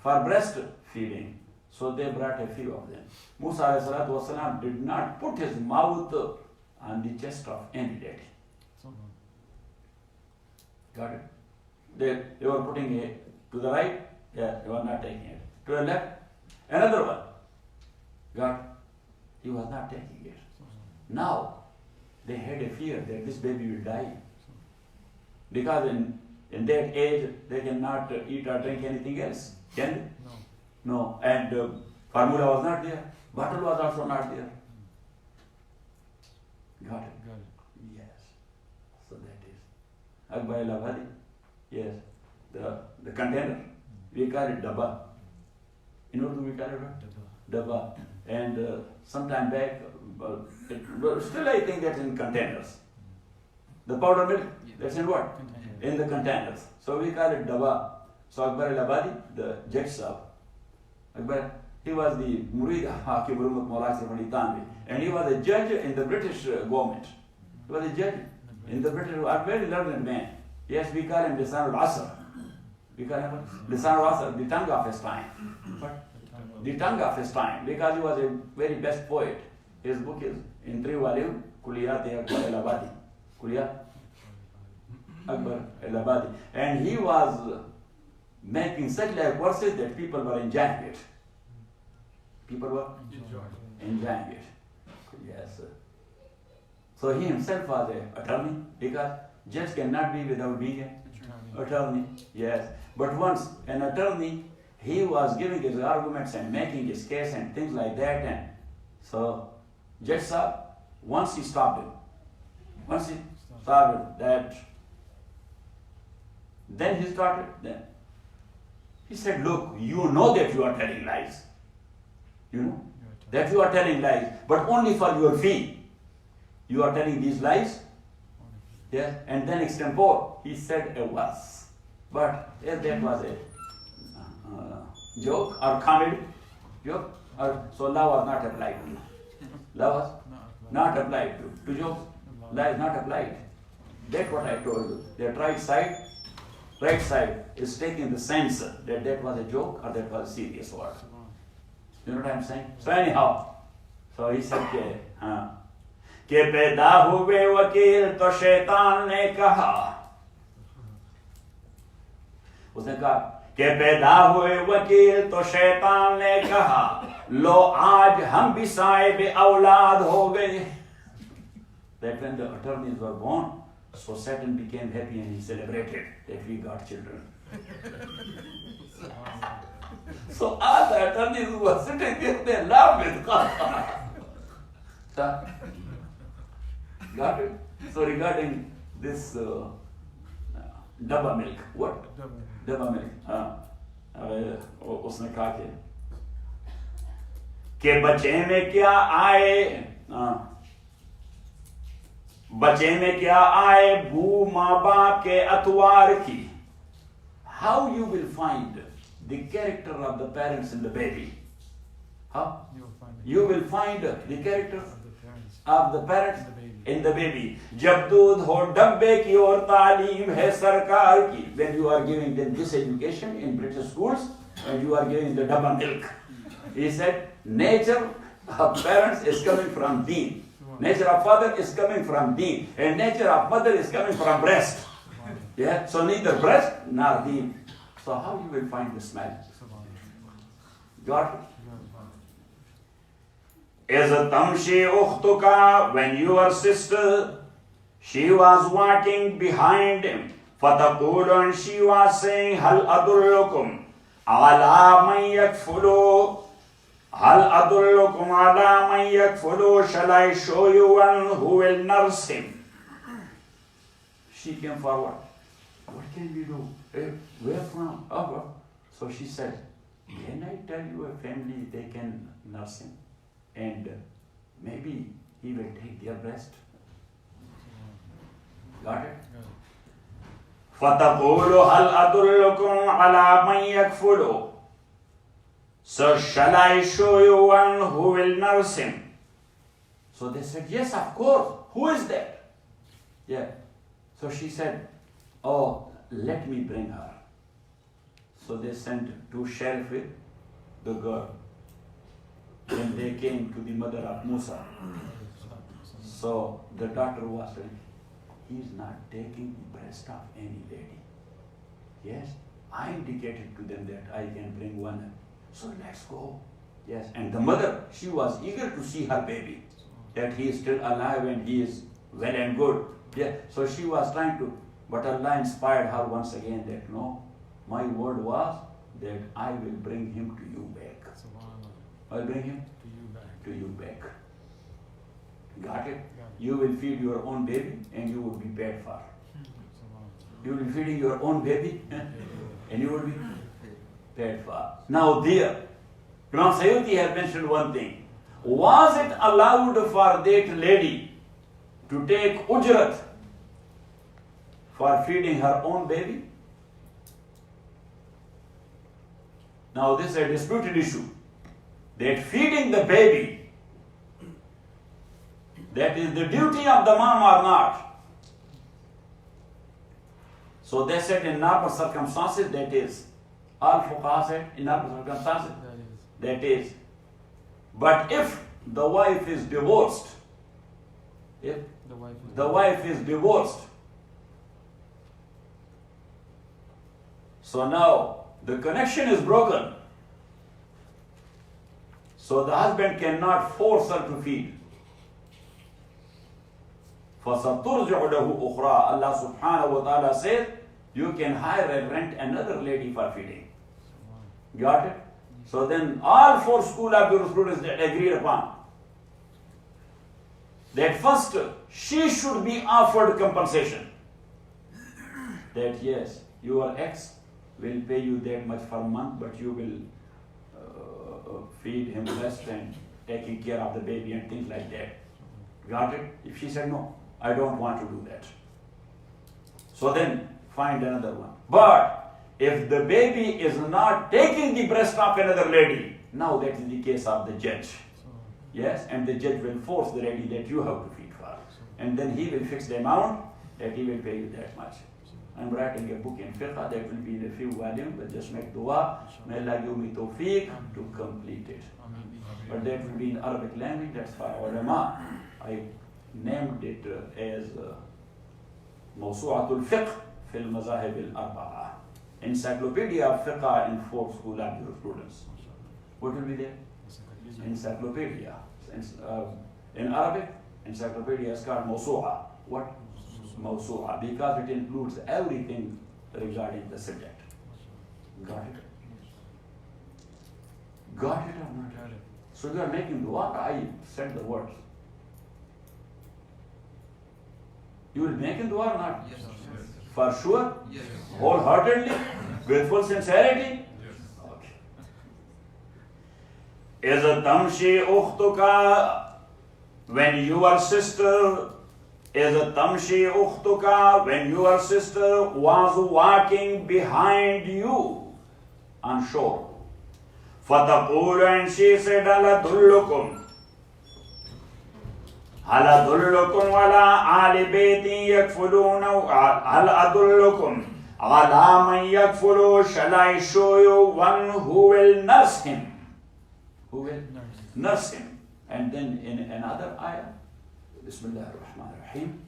Speaker 1: For breastfeeding. So they brought a few of them. Musa alayhi salatu wasalam did not put his mouth on the chest of any lady. Got it? They were putting it to the right, yeah, they were not taking it. To the left, another one. Got it? He was not taking it. Now, they had a fear that this baby will die. Because in that age, they cannot eat or drink anything else. Can they? No. And formula was not there. Bottle was also not there. Got it? Yes. So that is. Akbar al-Abadi. Yes. The container. We call it dabba. In Urdu we call it what? Dabba. And sometime back, still I think that's in containers. The powder milk, that's in what? In the containers. So we call it dabba. So Akbar al-Abadi, the judge sahab, Akbar, he was the murid of Hakim Urumut Mawla Sirfani Tanvi, and he was a judge in the British government. He was a judge in the British, a very learned man. Yes, we call him Lisan al-Asr. We call him Lisan al-Asr, the tongue of his time. What? The tongue of his time, because he was a very best poet. His book is in 3 volumes, Kuliyat Akbar al-Abadi. Kuliyat Akbar al-Abadi. And he was making such like verses that people were enjoying it. People were enjoying it. Yes, sir. So he himself was an attorney, because judge cannot be without being an attorney. Yes. But once an attorney, he was giving his arguments and making his case and things like that. And so Judge Sahib, once he stopped him. Once he started that, then he started, then he said, look, you know that you are telling lies. You know that you are telling lies, but only for your fee. You are telling these lies. Yes, and then extempore, he said a verse. But yes, that was a joke or comedy joke. So law was not applied to. Law was not applied to jokes. Law is not applied. That's what I told you. That right side is taking the sense that was a joke or that was a serious word. You know what I'm saying? So anyhow, so he said, کہ پیدا ہوئے وکیل تو شیطان نے کہا. اس نے کہا کہ پیدا ہوئے وکیل تو شیطان نے کہا لو آج ہم بھی صاحب اولاد ہو گئے. That when the attorneys were born, so Satan became happy and he celebrated that we got children. So all the attorneys who were sitting there, they laughed with Qazi. Got it? So regarding this double milk, what? Double milk. उसने कहा कि बच्चे में क्या आए, बच्चे में क्या आए भू माँ बाप के अतवार की. How you will find the character of the parents in the baby? How? You will find the character of the parents in the baby. जब दूध हो डब्बे की और तालीम है सरकार की. When you are giving them this education in British schools, and you are giving the double milk. He said, nature of parents is coming from deen. Nature of father is coming from deen. And nature of mother is coming from breast. Yeah? So neither breast nor deen. So how you will find the smell? Got it? As a tamshi ukhtuka, when your sister, she was walking behind him. Fataqulu, and she was saying, Hal adullukum ala man yakfulu. Hal adullukum ala man yakfulu. Shall I show you one who will nurse him? She came forward. What can we do? Where from? Oh. So she said, can I tell you a family they can nurse him? And maybe he will take their breast. Got it? فَتَقُولُ هَلْ أَدُلُّكُمْ عَلَى مَنْ يَكْفُلُ. So shall I show you one who will nurse him? So they said, yes, of course. Who is that? Yeah. So she said, oh, let me bring her. So they sent two sheriffs with the girl. When they came to the mother of Musa, so the daughter was saying, he is not taking the breast of any lady. Yes, I indicated to them that I can bring one. So let's go. Yes, and the mother, she was eager to see her baby, that he is still alive and he is well and good. Yeah, so she was trying to, but Allah inspired her once again that no, my word was that I will bring him to you back. I'll bring him to you back. Got it? You will feed your own baby and you will be paid for. You will be feeding your own baby and you will be paid for. Now there, Imam Sayyidi has mentioned one thing. Was it allowed for that lady to take ujrat for feeding her own baby? Now this is a disputed issue. That feeding the baby, that is the duty of the mom or not. So they said in normal circumstances, that is, all fuqaha said in normal circumstances, that is. But if the wife is divorced, if the wife is divorced, so now the connection is broken. So the husband cannot force her to feed. فَسَتُرْجِعُ لَهُ أُخْرَى. Allah subhanahu wa ta'ala says, you can hire and rent another lady for feeding. Got it? So then all four schools of jurisprudence that agreed upon that first she should be offered compensation. That yes, your ex will pay you that much per month, but you will feed him best and taking care of the baby and things like that. Got it? If she said no, I don't want to do that, so then find another one. But if the baby is not taking the breast of another lady, now that is the case of the judge. Yes, and the judge will force the lady that you have to feed for, and then he will fix the amount that he will pay you that much. I'm writing a book in fiqh that will be in a few volumes, but just make dua. May Allah give me tawfiq to complete it. But that will be in Arabic language, that's for ulama. I named it as Usul Fiqh fil Mazahib al-Arba'a, Encyclopedia of Fiqh in 4 schools of jurisprudence. What will be there? Encyclopedia. In Arabic, encyclopedia is called Mawsu'a. What? Mawsu'a, because it includes everything regarding the subject. Got it? Got it or not? So you are making dua. I said the words. You will make in dua or not?
Speaker 2: Yes, sir.
Speaker 1: For sure?
Speaker 2: Yes.
Speaker 1: Wholeheartedly? With full sincerity?
Speaker 2: Yes.
Speaker 1: Okay. Is a tamshi ukhtuka, when your sister is a tamshi ukhtuka, when your sister was walking behind you on shore. Fataqulu, and she said, Hal adullukum ala ali bayti yakfuluna, hal adullukum ala man yakfulu, shall I show you one who will nurse him? Who will nurse him? And then in another ayah, Bismillah ar-Rahman ar-Rahim.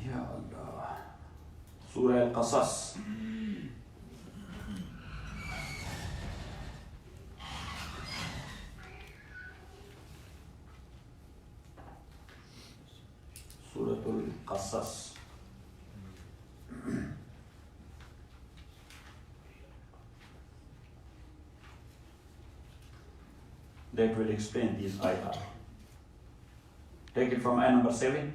Speaker 1: Ya Allah. Surah Al-Qasas. Surah Al-Qasas. That will explain these ayah. Take it from ayah number 7.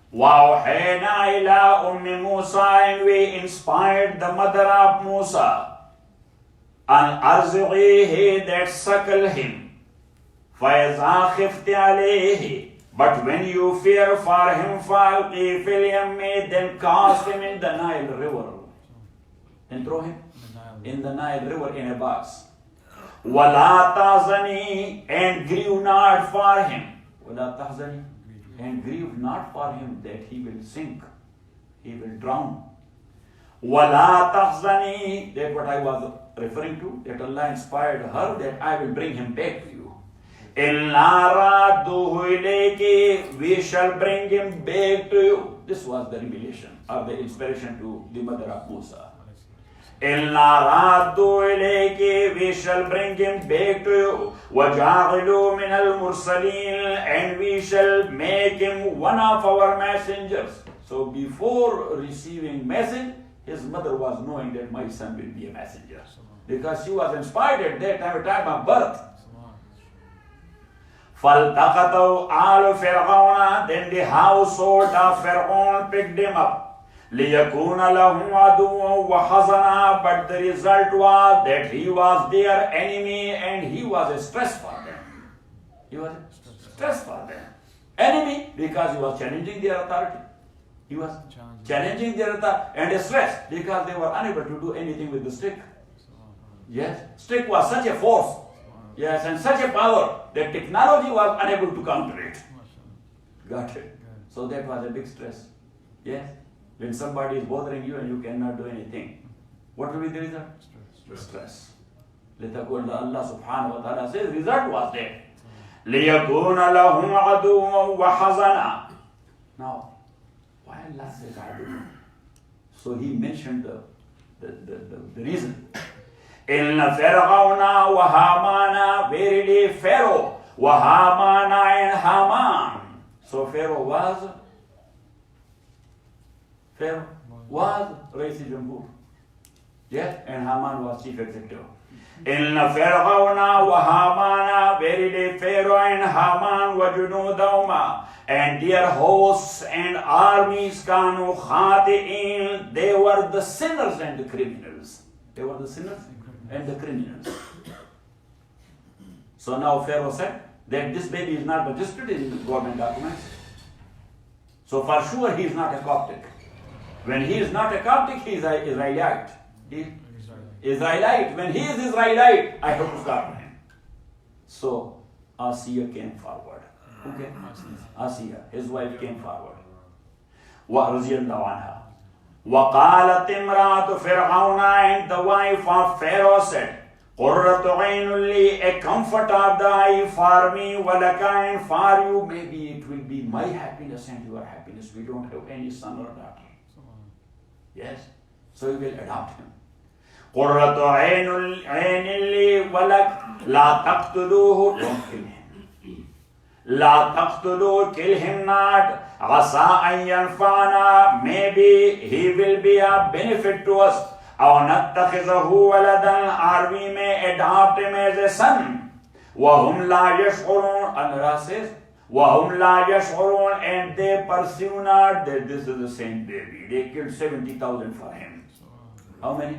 Speaker 1: وَأَوْحَيْنَا إِلَىٰ أُمِّ مُوسَىٰ, and we inspired the mother of Musa, أَنْ أَرْزِعِيهِ, that suckle him, فَإِذَا خِفْتِ عَلَيْهِ, but when you fear for him, فَأَلْقِي فِي الْيَمِّ, then cast him in the Nile river, and throw him in the Nile river in a box. وَلَا تَحْزَنِي, and grieve not for him. وَلَا تَحْزَنِي, and grieve not for him that he will sink, he will drown. وَلَا تَحْزَنِي, that's what I was referring to, that Allah inspired her that I will bring him back to you. إِلَّا رَادُّهُ إِلَيْكِ, we shall bring him back to you. This was the revelation or the inspiration to the mother of Musa. إِلَّا رَادُّهُ إِلَيْكِ, we shall bring him back to you. وَجَعِلُوا مِنَ الْمُرْسَلِينَ, and we shall make him one of our messengers. So before receiving message, his mother was knowing that my son will be a messenger, because she was inspired at that time of birth. فَالْتَقَطَهُ آلُ فِرْعَوْنَ, then the household of Fir'aun picked him up. لِيَكُونَ لَهُمْ عَدُوًّا وَحَزَنًا, but the result was that he was their enemy and he was a stress for them. He was a stress for them. Enemy, because he was challenging their authority. He was challenging their authority, and a stress because they were unable to do anything with the stick. Yes, stick was such a force, yes, and such a power that technology was unable to counter it. Got it? So that was a big stress. Yes. When somebody is bothering you and you cannot do anything, what will be the result? Stress. Allah subhanahu wa ta'ala says, result was there. لِيَكُونَ لَهُمْ عَدُوًّا وَحَزَنًا. Now, why Allah says adu? So he mentioned the reason. إِنَّ فِرْعَوْنَ وَهَامَانَ, verily Pharaoh, وَهَامَانَ, and Haman. So Pharaoh was Raisi Jamhur. Yes, and Haman was chief executive. Inna Fir'auna wa Hamana, verily Pharaoh and Haman wa junudahuma, and their hosts and armies, kanu khati'in, they were the sinners and the criminals. They were the sinners and the criminals. So now Pharaoh said that this baby is not registered in the government documents. So for sure he is not a Coptic. When he is not a Coptic, he is an Israelite. Israelite. When he is Israelite, I have to stop him. So Asiya came forward. Okay? Asiya, his wife, came forward. وَرَضِيَ اللَّهُ عَنْهَا. وَقَالَتْ إِمْرَأَةُ فِرْعَوْنَ, and the wife of Pharaoh said, قُرَّةُ عَيْنٌ لِي, a comfort of the eye for me, وَلَكَ, and for you, maybe it will be my happiness and your happiness. We don't have any son or daughter. Yes, so we will adopt him. قُرَّةُ عَيْنٌ لِي وَلَكَ لَا تَقْتُلُوهُ, don't kill him. La taqtulu, kill him not. Asa an yanfa'ana, maybe he will be a benefit to us. Aw nattakhizahu waladan, or we may adopt him as a son. Wahum la yash'urun, Allah says, Wahum la yash'urun, and they pursue not that this is the same baby. They killed 70,000 for him. How many?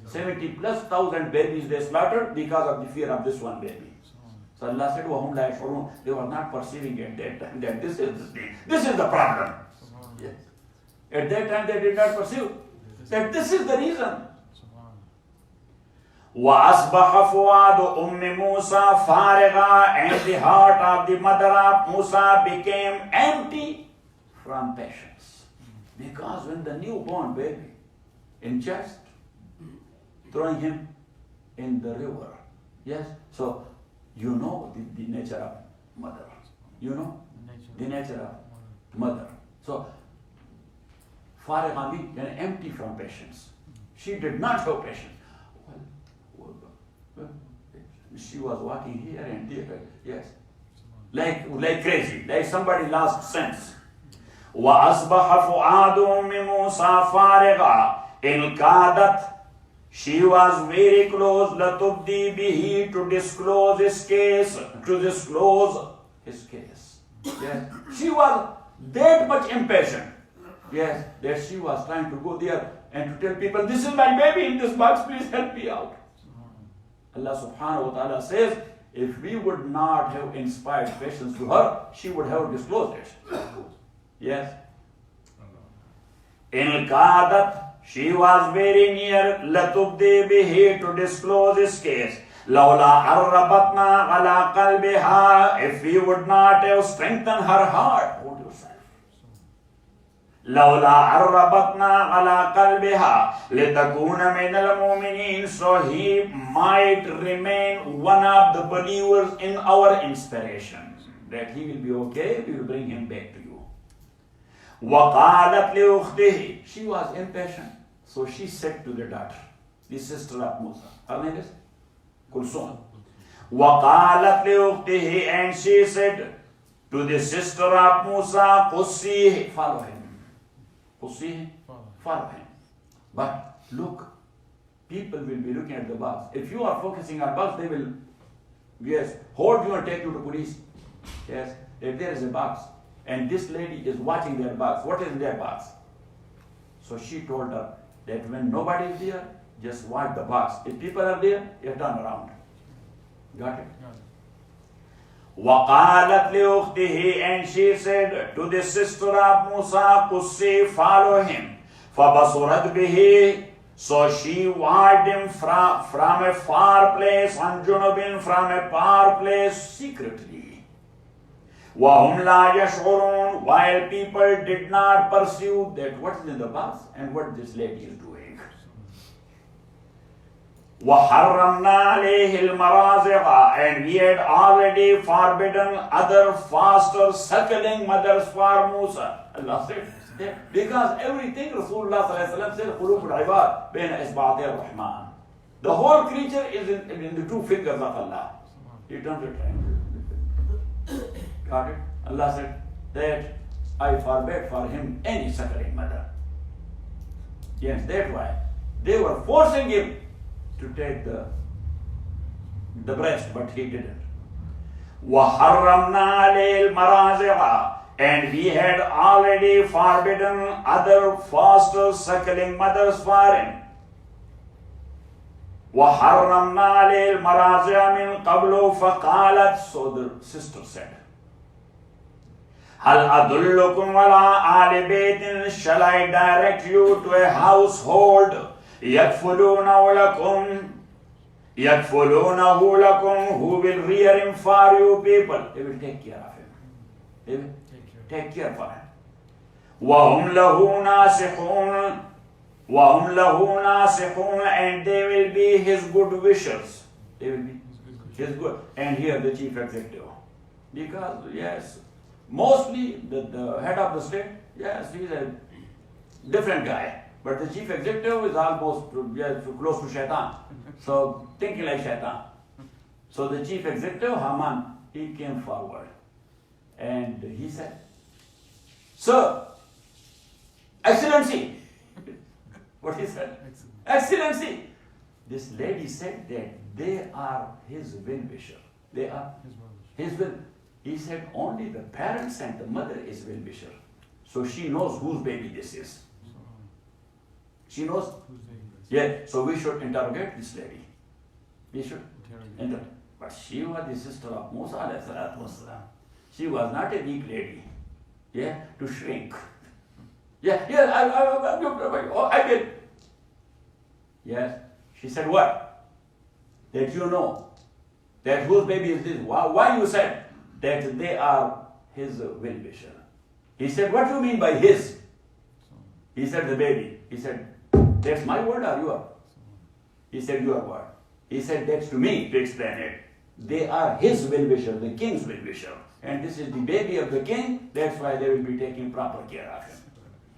Speaker 1: 70 plus thousand babies they slaughtered because of the fear of this one baby. So Allah said, وَهُمْ لَا يَشْعُرُونَ, they were not perceiving at that time that this is the thing. This is the problem. Yes. At that time they did not perceive that this is the reason. وَأَصْبَحَ فُؤَادُ أُمِّ مُوسَى فَارِغًا, and the heart of the mother of Musa became empty from patience. Because when the newborn baby in chest, throwing him in the river. Yes, so you know the nature of mother. You know the nature of mother. So, Farigha means empty from patience. She did not have patience. Well, she was walking here and there. Yes, like crazy, like somebody lost sense. وَأَصْبَحَ فُؤَادُ أُمِّ مُوسَى فَارِغًا إِنْ كَادَتْ, she was very close, لَتُبْدِي بِهِ, to disclose his case, Yes, she was that much impatient. Yes, that she was trying to go there and to tell people, this is my baby in this box, please help me out. Allah subhanahu wa ta'ala says, if we would not have inspired patience to her, she would have disclosed it. Yes. In Qadat, she was very near, لَتُبْدِي بِهِ, to disclose his case. لَوْلَا أَرَّبَتْنَا عَلَىٰ قَلْبِهَا, if we would not have strengthened her heart. Hold yourself. لَوْلَا أَرَّبَتْنَا عَلَىٰ قَلْبِهَا لِتَكُونَ مِنَ الْمُؤْمِنِينَ, so he might remain one of the believers in our inspiration. That he will be okay, we will bring him back to you. وَقَالَتْ لِأُخْتِهِ, she was impatient. So she said to the daughter, the sister of Musa, her name is Kulsum. وَقَالَتْ لِأُخْتِهِ, and she said to the sister of Musa, قُصِّيهِ, follow him. قُصِّيهِ, follow him. But look, people will be looking at the box. If you are focusing on box, they will, yes, hold you and take you to police. Yes, if there is a box, and this lady is watching their box. What is in their box? So she told her that when nobody is there, just watch the box. If people are there, you turn around. Got it? وَقَالَتْ لِأُخْتِهِ, and she said to the sister of Musa, قُصِّي, follow him. فَبَصُرَتْ بِهِ, so she watched him from a far place, on Junubin, from a far place, secretly. وَهُمْ لَا يَشْعُرُونَ, while people did not pursue that what is in the box and what this lady is doing. وَحَرَّمْنَا عَلَيْهِ الْمَرَازِعَ, and we had already forbidden other faster suckling mothers for Musa. Allah said that because everything Rasulullah said, قُلُوبُ الْعِبَادِ بَيْنَ إِصْبَعَتَيْ الرَّحْمَنِ, the whole creature is in the two fingers of Allah. He turns it around. Got it? Allah said that I forbade for him any suckling mother. Yes, that's why they were forcing him to take the breast, but he didn't. وَحَرَّمْنَا عَلَيْهِ الْمَرَازِعَ, and we had already forbidden other faster suckling mothers for him. وَحَرَّمْنَا عَلَيْهِ الْمَرَازِعَ مِنْ قَبْلُ فَقَالَتْ, so the sister said, هَلْ أَدُلُّكُمْ عَلَىٰ آلِ بَيْتٍ, shall I direct you to a household, يَكْفُلُونَهُ لَكُمْ, who will rear him for you people. They will take care of him. They will take care for him. وَهُمْ لَهُ نَاصِحُونَ, وَهُمْ لَهُ نَاصِحُونَ, and they will be his good wishers. They will be his good. And here the chief executive. Because, yes, mostly the head of the state, yes, he's a different guy. But the chief executive is almost close to shaitan. So, thinking like shaitan. So the chief executive, Haman, he came forward. And he said, Sir, Excellency. What he said? Excellency. This lady said that they are his well-wisher. They are his will. He said only the parents and the mother is well-wisher. So she knows whose baby this is. She knows. Yeah, so we should interrogate this lady. We should interrogate. But she was the sister of Musa alayhi salatu wasalam. She was not a weak lady. Yeah, to shrink. Yeah, I will. Yes. She said, what? That you know. That whose baby is this? Why you said that they are his well-wisher? He said, what do you mean by his? He said, the baby. He said, that's my word or your? He said, your word. He said, that's to me to explain it. They are his well-wisher, the king's well-wisher. And this is the baby of the king, that's why they will be taking proper care of him.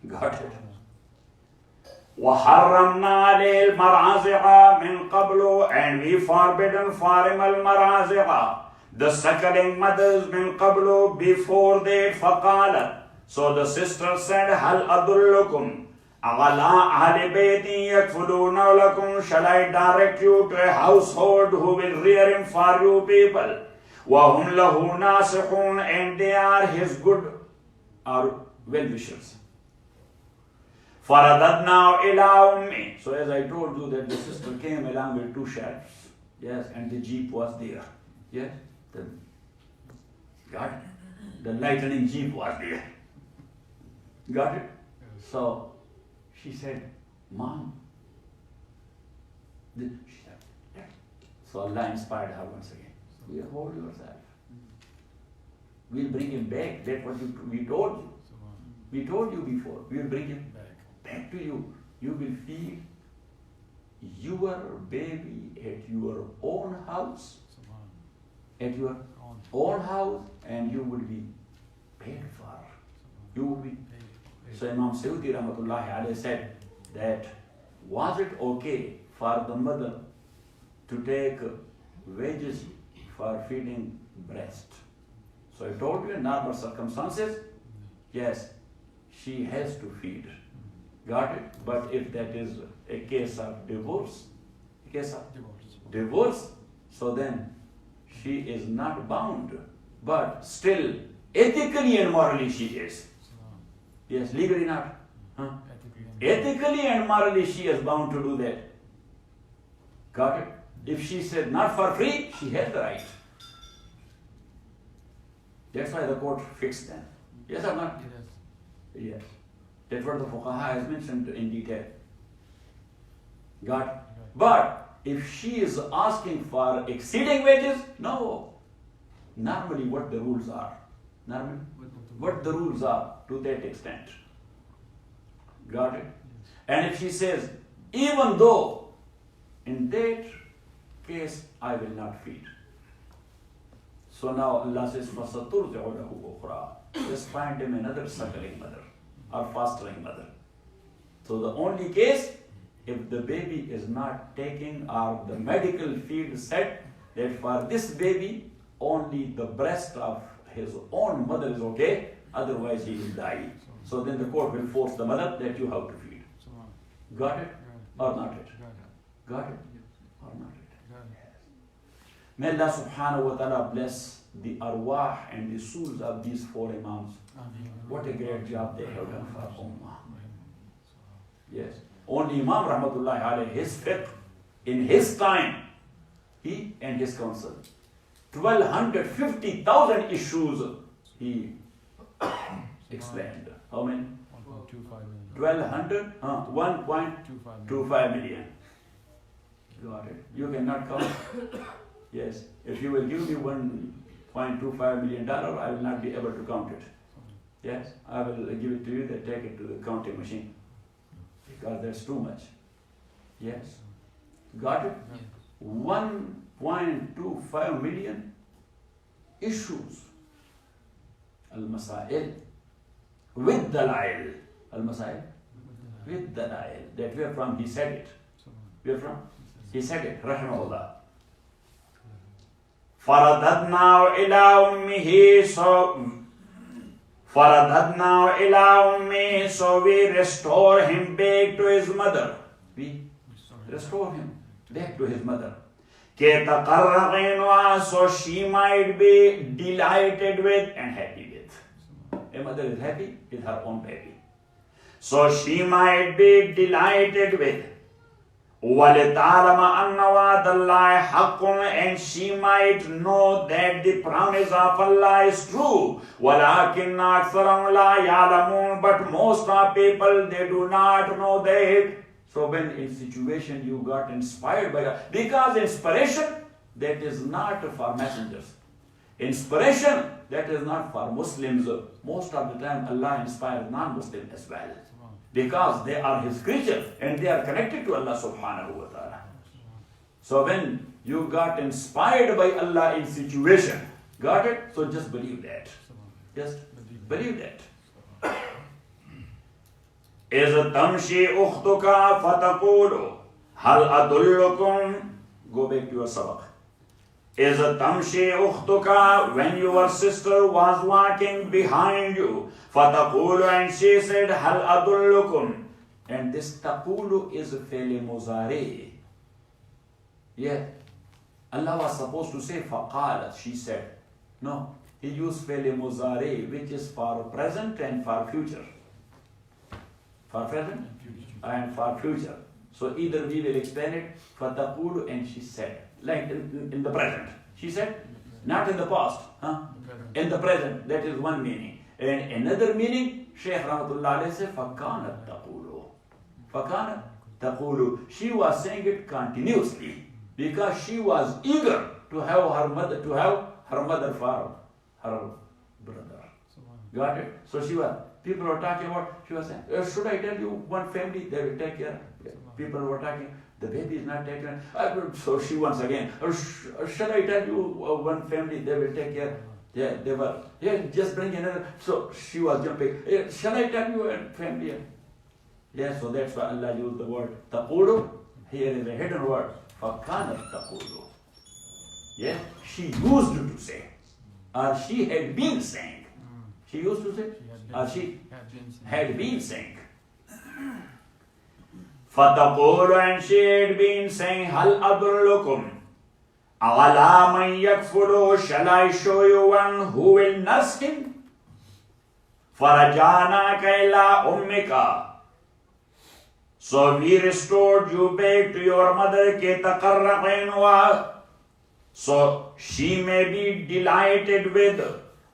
Speaker 1: Got it? وَحَرَّمْنَا عَلَيْهِ الْمَرَازِقَ مِنْ قَبْلُ, and we forbidden for him al-maraziqa, the suckling mothers min qablu, before that. فَقَالَتْ, so the sister said, هَلْ أَدُلُّكُمْ عَلَىٰ أَهْلِ بَيْتٍ يَكْفُلُونَ لَكُمْ, shall I direct you to a household who will rear him for you people? وَهُمْ لَهُ نَاصِحُونَ, and they are his good or well-wishers. فَرَدَدْنَا إِلَىٰ أُمِّي, so as I told you that the sister came along with 2 sheriffs, yes, and the jeep was there, yes, got it? The lightning jeep was there, got it? So she said, Mom, she said, yeah. So Allah inspired her once again. You hold yourself. We'll bring him back. That's what we told you. We told you before. We'll bring him back to you. You will feed your baby at your own house. At your own house, and you will be paid for. You will be. So Imam Suyuti rahmatullahi alayhi said that was it okay for the mother to take wages for feeding breast? So I told you in normal circumstances, yes, she has to feed. Got it? But if that is a case of divorce, so then she is not bound. But still, ethically and morally she is. Yes, legally not. Huh? Ethically and morally she is bound to do that. Got it? If she said not for free, she has the right. That's why the court fixed them. Yes or not? Yes. That's what the fuqaha has mentioned in detail. Got it? But if she is asking for exceeding wages, no. Normally what the rules are. What the rules are to that extent. Got it? And if she says, even though in that case I will not feed. So now Allah says, فَسَتُرْجَعُ لَهُ أُخْرَى, just find him another suckling mother or fostering mother. So the only case, if the baby is not taking or the medical field said that for this baby only the breast of his own mother is okay, otherwise he will die. So then the court will force the mother that you have to feed. Got it or not it? Got it or not it? May Allah subhanahu wa ta'ala bless the arwah and the souls of these 4 imams. What a great job they have done for Ummah. Yes. Only Imam Rahmatullahi alayhi, his fiqh, in his time, he and his council, 1,250,000 issues he explained. How many? 1,200? 1.25 million. Got it. You cannot count. Yes. If you will give me $1.25 million, I will not be able to count it. Yes. I will give it to you, then take it to the counting machine. because that's too much. Yes. Got it? 1.25 million issues. Al-Masail with Dalail. Al-Masail with Dalail. That where from he said it. Where from? He said it. Rahimahullah. فَرَدَدْنَا إِلَىٰ أُمِّهِ So we restore him back to his mother. We restore him back to his mother. So she might be delighted with and happy with. A mother is happy with her own baby. So she might be delighted with. وَلِتَعْلَمَ أَنَّ وَعْدَ اللَّهِ حَقٌّ And she might know that the promise of Allah is true. وَلَكِنَّ أَكْثَرَهُمْ لَا يَعْلَمُونَ But most of people, they do not know that. So when in situation you got inspired by God, because inspiration, that is not for messengers. Inspiration, that is not for Muslims. Most of the time Allah inspires non-Muslims as well. Because they are His creatures and they are connected to Allah subhanahu wa ta'ala. So when you got inspired by Allah in situation, got it? So just believe that. Just believe that. إِذْ تَمْشِي أُخْتُكَ فَتَقُولُ هَلْ أَدُلُّكُمْ Go back to your sabaq. إِذْ تَمْشِي أُخْتُكَ When your sister was walking behind you, فَتَقُولُ And she said, هَلْ أَدُلُّكُمْ And this taqulu is فعل مضارع. Yeah. Allah was supposed to say فَقَالَتْ She said. No. He used فعل مضارع, which is for present and for future. For present and for future. So either we will explain it, فَتَقُولُ And she said. Like in the present. She said, not in the past. In the present. That is one meaning. And another meaning, Shaykh Rahmatullah alayhi said, فَكَانَتْ تَقُولُ فَكَانَتْ تَقُولُ She was saying it continuously because she was eager to have her mother for her brother. Got it? So people were talking about, she was saying, should I tell you one family, they will take care. People were talking, the baby is not taken. So she once again, shall I tell you one family, they will take care. Yeah, they were, just bring another. So she was jumping, shall I tell you a family? Yeah, so that's why Allah used the word taqulu. Here is a hidden word, فَكَانَتْ taqulu. Yeah, she used to say, or she had been saying. She used to say, or she had been saying. فَتَقُولُ And she had been saying, هَلْ أَدُلُّكُمْ أَوَلَا مَنْ يَكْفُلُ Shall I show you one who will nurse him? فَرَجَعْنَاكَ إِلَىٰ أُمِّكَ So we restored you back to your mother كَيْ تَقَرَّ عَيْنُهَا So she may be delighted with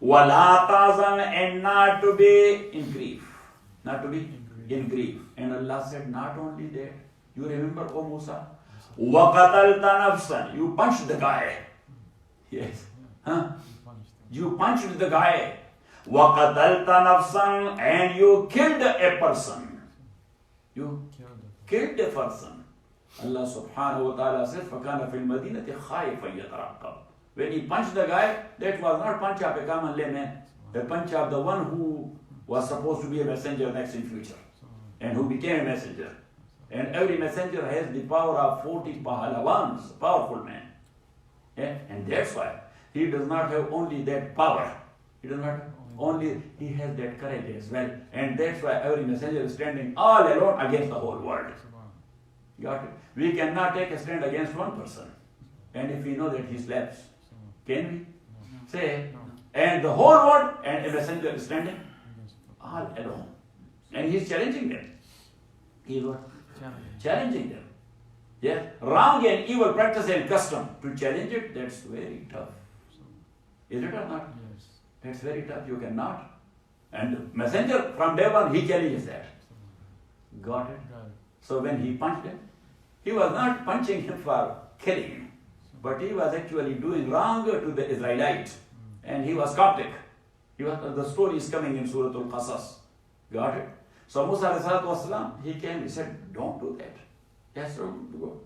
Speaker 1: وَلَا تَحْزَنْ And not to be in grief. Not to be in grief. And Allah said, not only that, you remember, O Musa, وَقَتَلْتَ نَفْسًا You punched the guy. Yes. You punched the guy. وَقَتَلْتَ نَفْسًا And you killed a person. You killed a person. Allah subhanahu wa ta'ala says, فَكَانَ فِي الْمَدِينَةِ خَائِفًا يَتَرَقَّبُ When he punched the guy, that was not punch of a common layman. The punch of the one who was supposed to be a messenger next in future. And who became a messenger. And every messenger has the power of 40 pahalawans, powerful men. Yeah? And that's why he does not have only that power. He does not only, he has that courage as well. And that's why every messenger is standing all alone against the whole world. Got it? We cannot take a stand against one person. And if we know that he sleeps, can we? Say, and the whole world and a messenger is standing all alone. And he's challenging them. He's what? Challenging them. Yeah, wrong and evil practice and custom. To challenge it, that's very tough. Is it or not?
Speaker 2: Yes.
Speaker 1: That's very tough. You cannot. And the messenger from day one, he challenges that. Got it? So when he punched him, he was not punching him for killing him, but he was actually doing wrong to the Israelite. And he was Coptic. The story is coming in Surah Al Qasas. Got it? So Musa alayhi salam, he came, he said, don't do that. Yes, don't go.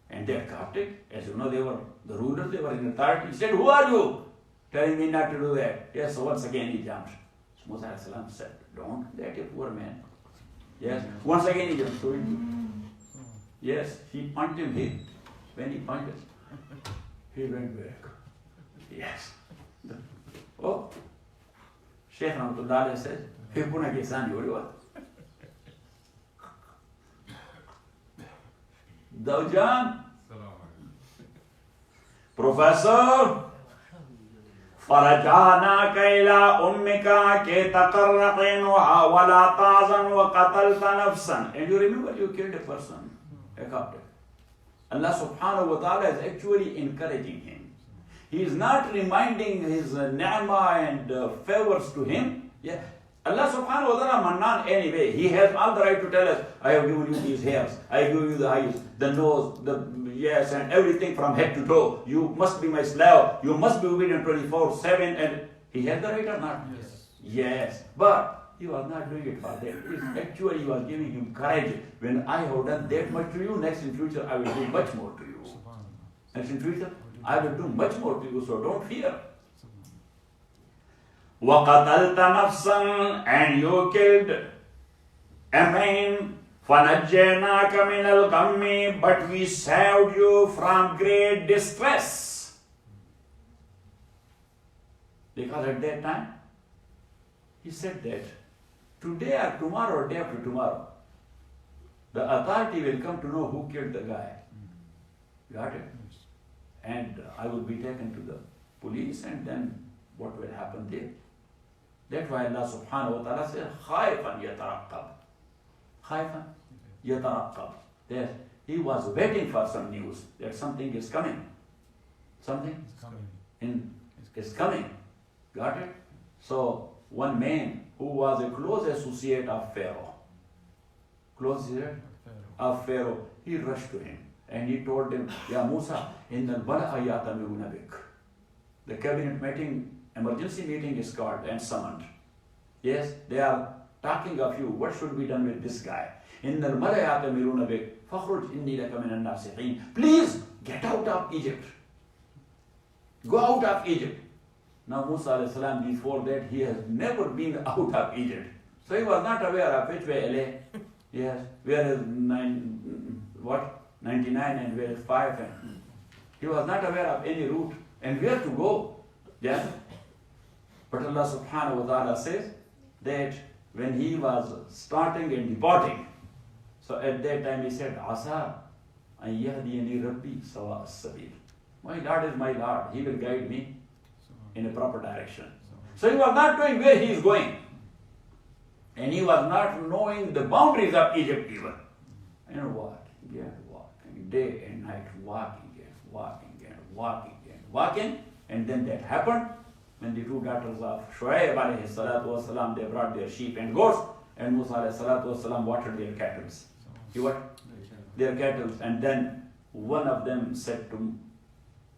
Speaker 1: And they caught it. As you know, they were the rulers, they were in authority. He said, who are you? Telling me not to do that. Yes, so once again he jumped. So Musa alayhi salam said, don't let a poor man. Yes, once again he jumped. So yes, he punched him. When he punched, he went back. Yes. Oh, Shaykh Rahmatullah says, Hikuna Kisani Uriwa. Daujan, Professor, فرجعناك إلى أمك كي تقر عينها ولا تحزن وقتلت نفسا. And you remember you killed a person, a captive. Allah subhanahu wa ta'ala is actually encouraging him. He is not reminding his ni'mah and favors to him. Yeah. Allah subhanahu wa ta'ala mannan anyway. He has all the right to tell us, I have given you these hairs, I have given you the eyes, the nose, yes, and everything from head to toe. You must be my slave. You must be obedient 24/7. And he had the right or not? Yes. Yes. But he was not doing it for that. Actually, he was giving him courage. When I have done that much to you, next in future I will do much more to you. Next in future, I will do much more to you, so don't fear. وَقَتَلْتَ نَفْسًا, and you killed a man. فَنَجَّيْنَاكَ مِنَ الْغَمِّ, but we saved you from great distress. Because at that time, he said that today or tomorrow or day after tomorrow, the authority will come to know who killed the guy. Got it? And I will be taken to the police, and then what will happen there? That's why Allah subhanahu wa ta'ala says, خَائِفًا يَتَرَقَّبْ. خَائِفًا يَتَرَقَّبْ. Yes, he was waiting for some news that something is coming. Something is coming. Got it? So, one man who was a close associate of Pharaoh, he rushed to him and he told him, Ya Musa, in the the cabinet meeting, emergency meeting is called and summoned. Yes, they are talking of you. What should be done with this guy? Please get out of Egypt. Go out of Egypt. Now Musa alayhi salam, before that, he has never been out of Egypt. So he was not aware of which way LA. Yes, where is 99 and where is 5. And he was not aware of any route and where to go. Yes. But Allah subhanahu wa ta'ala says that when he was starting and departing, so at that time he said, Asa an yahdiyani rabbi sawa as-sabil. My Lord is my Lord. He will guide me in a proper direction. So he was not knowing where he is going. And he was not knowing the boundaries of Egypt even. And walking, day and night, walking. And then that happened when the two daughters of Shu'aib alayhi salatu wasalam, they brought their sheep and goats, and Musa alayhi salatu wasalam watered their cattle. He watered their cattle, and then one of them said to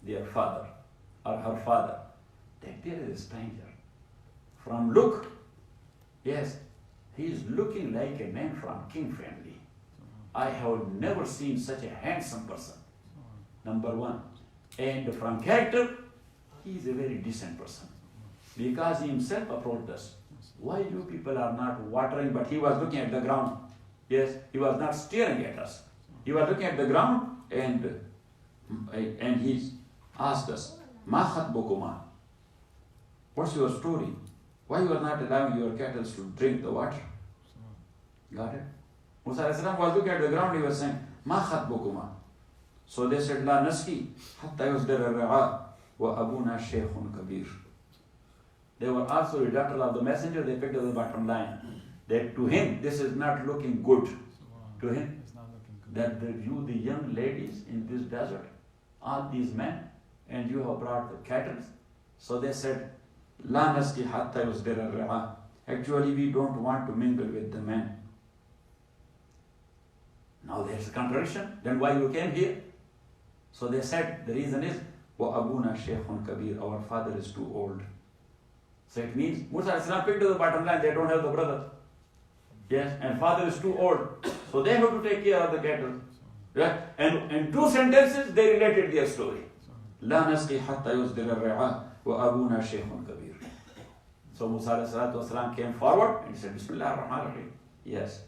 Speaker 1: their father or her father that there is a stranger. From look, yes, he is looking like a man from king family. I have never seen such a handsome person. Number one. And from character, he is a very decent person. Because he himself approached us. Why you people are not watering? But he was looking at the ground. Yes, he was not staring at us. He was looking at the ground and he asked us, Ma khatbukuma? What's your story? Why you are not allowing your cattle to drink the water? Got it? Musa alayhi salam was looking at the ground, he was saying, Ma khatbukuma? So they said, La naski, hatta yusdara ra'a, wa abuna shaykhun kabir. They were also the daughter of the messenger, they picked up the bottom line. That to him, this is not looking good. To him, that you, the young ladies in this desert, all these men, and you have brought the cattle. So they said, La naski hatta yusdara ra'a. Actually, we don't want to mingle with the men. Now there's a contradiction. Then why you came here? So they said, the reason is, wa abuna shaykhun kabir, our father is too old. So it means, Musa alayhi salam picked to the bottom line, they don't have the brother. Yes, and father is too old, so they have to take care of the cattle. Right? And in 2 sentences, they related their story. لا نسقي حتى يصدر الرعاء وأبونا شيخ كبير. So Musa ﷺ came forward and said, Bismillah ar-Rahman ar-Rahim. Yes.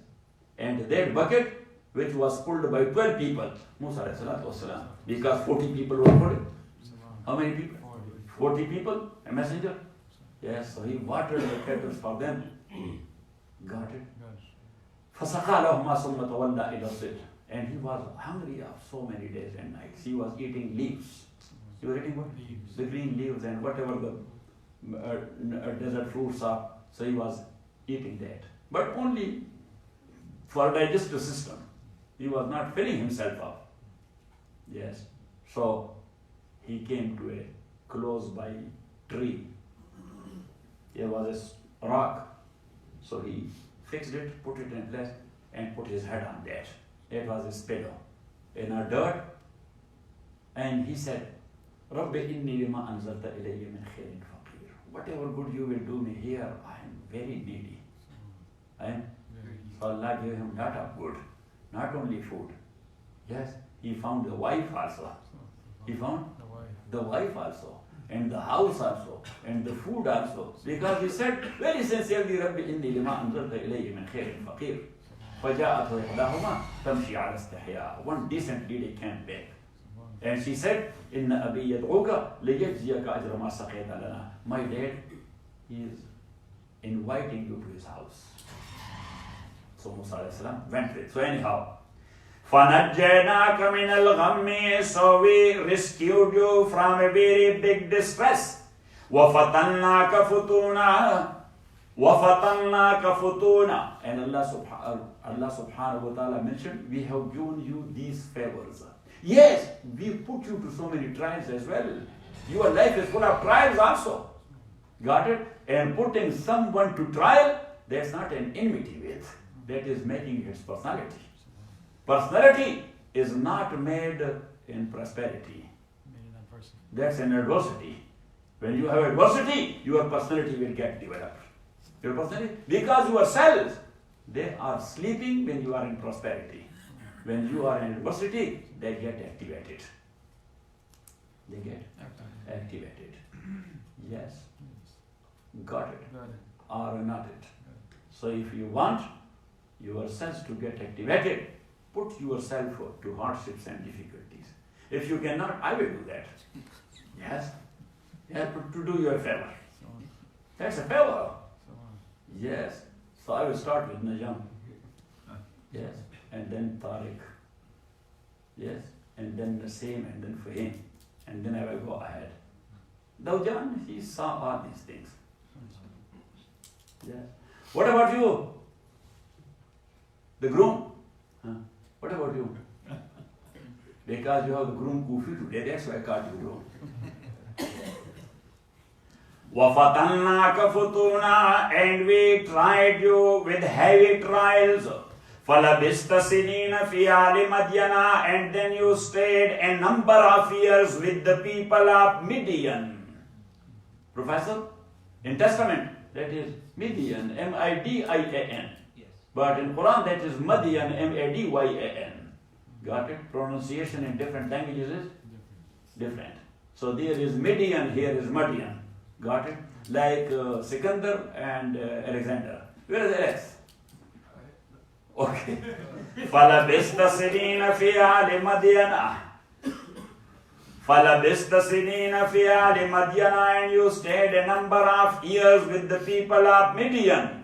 Speaker 1: And that bucket, which was pulled by 12 people, Musa ﷺ, because 40 people were pulling. How many people? 40 people, a messenger. Yes, so he watered the cattle for them. Got it? فَسَقَى لَهُمَا ثُمَّ تَوَلَّى إِلَى الظِّلِّ. And he was hungry of so many days and nights. He was eating leaves. He was eating what? Leaves. The green leaves and whatever the desert fruits are. So he was eating that. But only for digestive system. He was not filling himself up. Yes. So he came to a close by tree. There was a rock. So he fixed it, put it in place, and put his head on that. That was his pillow. In a dirt. And he said, رَبِّ إِنِّي لِمَا أَنزَلْتَ إِلَيَّ مِنْ خَيْرٍ فَقِيرٌ. Whatever good you will do me here, I am very needy. So Allah gave him lot of good, not only food. Yes, he found the wife also. He found the wife also, and the house also, and the food also. Because he said very sincerely, رَبِّ إِنِّي لِمَا أَنزَلْتَ إِلَيَّ مِنْ خَيْرٍ فَقِيرٌ. فَجَاءَتْهُ إِحْدَاهُمَا تَمْشِي عَلَى اسْتِحْيَاءٍ. One decent lady came back. And she said, إِنَّ أَبِي يَدْعُوكَ لِيَجْزِيَكَ أَجْرَ مَا سَقَيْتَ لَنَا. My dad is inviting you to his house. So Musa ﷺ went with. So anyhow, فَنَجَّيْنَاكَ مِنَ الْغَمِّ. So we rescued you from a very big distress. وَفَتَنَّاكَ فُتُونًا. وَفَتَنَّاكَ فُتُونًا. And Allah subhanahu wa ta'ala mentioned, we have given you these favors. Yes, we put you to so many trials as well. Your life is full of trials also. Got it? And putting someone to trial, that's not an enmity with. That is making its personality. Personality is not made in prosperity. That's an adversity. When you have adversity, your personality will get developed. Your personality, because your cells, they are sleeping when you are in prosperity. When you are in adversity, they get activated. They get activated. Yes. Got it. Or not it. So if you want your cells to get activated, put yourself to hardships and difficulties. If you cannot, I will do that. Yes. Yes, to do you a favor. That's a favor. Yes. So I will start with Najam. Yes. And then Tariq. Yes. And then Naseem, and then Fahim. And then I will go ahead. Dawjan, he saw all these things. Yes. What about you? The groom? What about you? Because you have the groom kufi today, that's why I called you groom. وَفَتَنَّاكَ فُتُونًا. And we tried you with heavy trials. فَلَبِثْتَ سِنِينَ فِي أَهْلِ مَدْيَنَ. And then you stayed a number of years with the people of Midian. Professor, in Testament, that is Midian, M-I-D-I-A-N. Yes. But in Quran, that is Madian, M-A-D-Y-A-N. Got it? Pronunciation in different languages is different. So there is Midian, here is Madian. Got it? Like Sikandar and Alexander. Where is Alex? Okay. فَلَبِثْتَ سِنِينَ فِي أَهْلِ مَدْيَنَ. فَلَبِثْتَ سِنِينَ فِي أَهْلِ مَدْيَنَ. And you stayed a number of years with the people of Midian.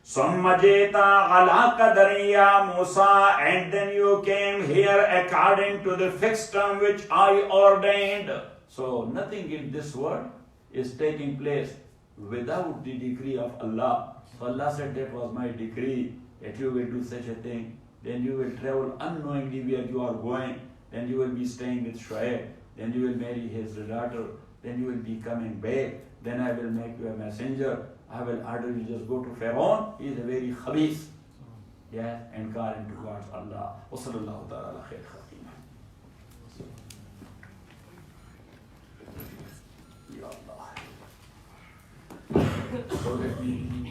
Speaker 1: ثُمَّ جِئْتَ عَلَىٰ قَدْرٍ يَا مُوسَىٰ. And then you came here according to the fixed term which I ordained. So nothing in this world is taking place without the decree of Allah. So Allah said, that was my decree, that you will do such a thing. Then you will travel unknowingly where you are going. Then you will be staying with Shuaib. Then you will marry his daughter. Then you will be coming back. Then I will make you a messenger. I will order you just go to Pharaoh. He is a very khabith. Yeah, and call him towards Allah. Wa sallallahu ta'ala ala khair khatima. Ya Allah. So let me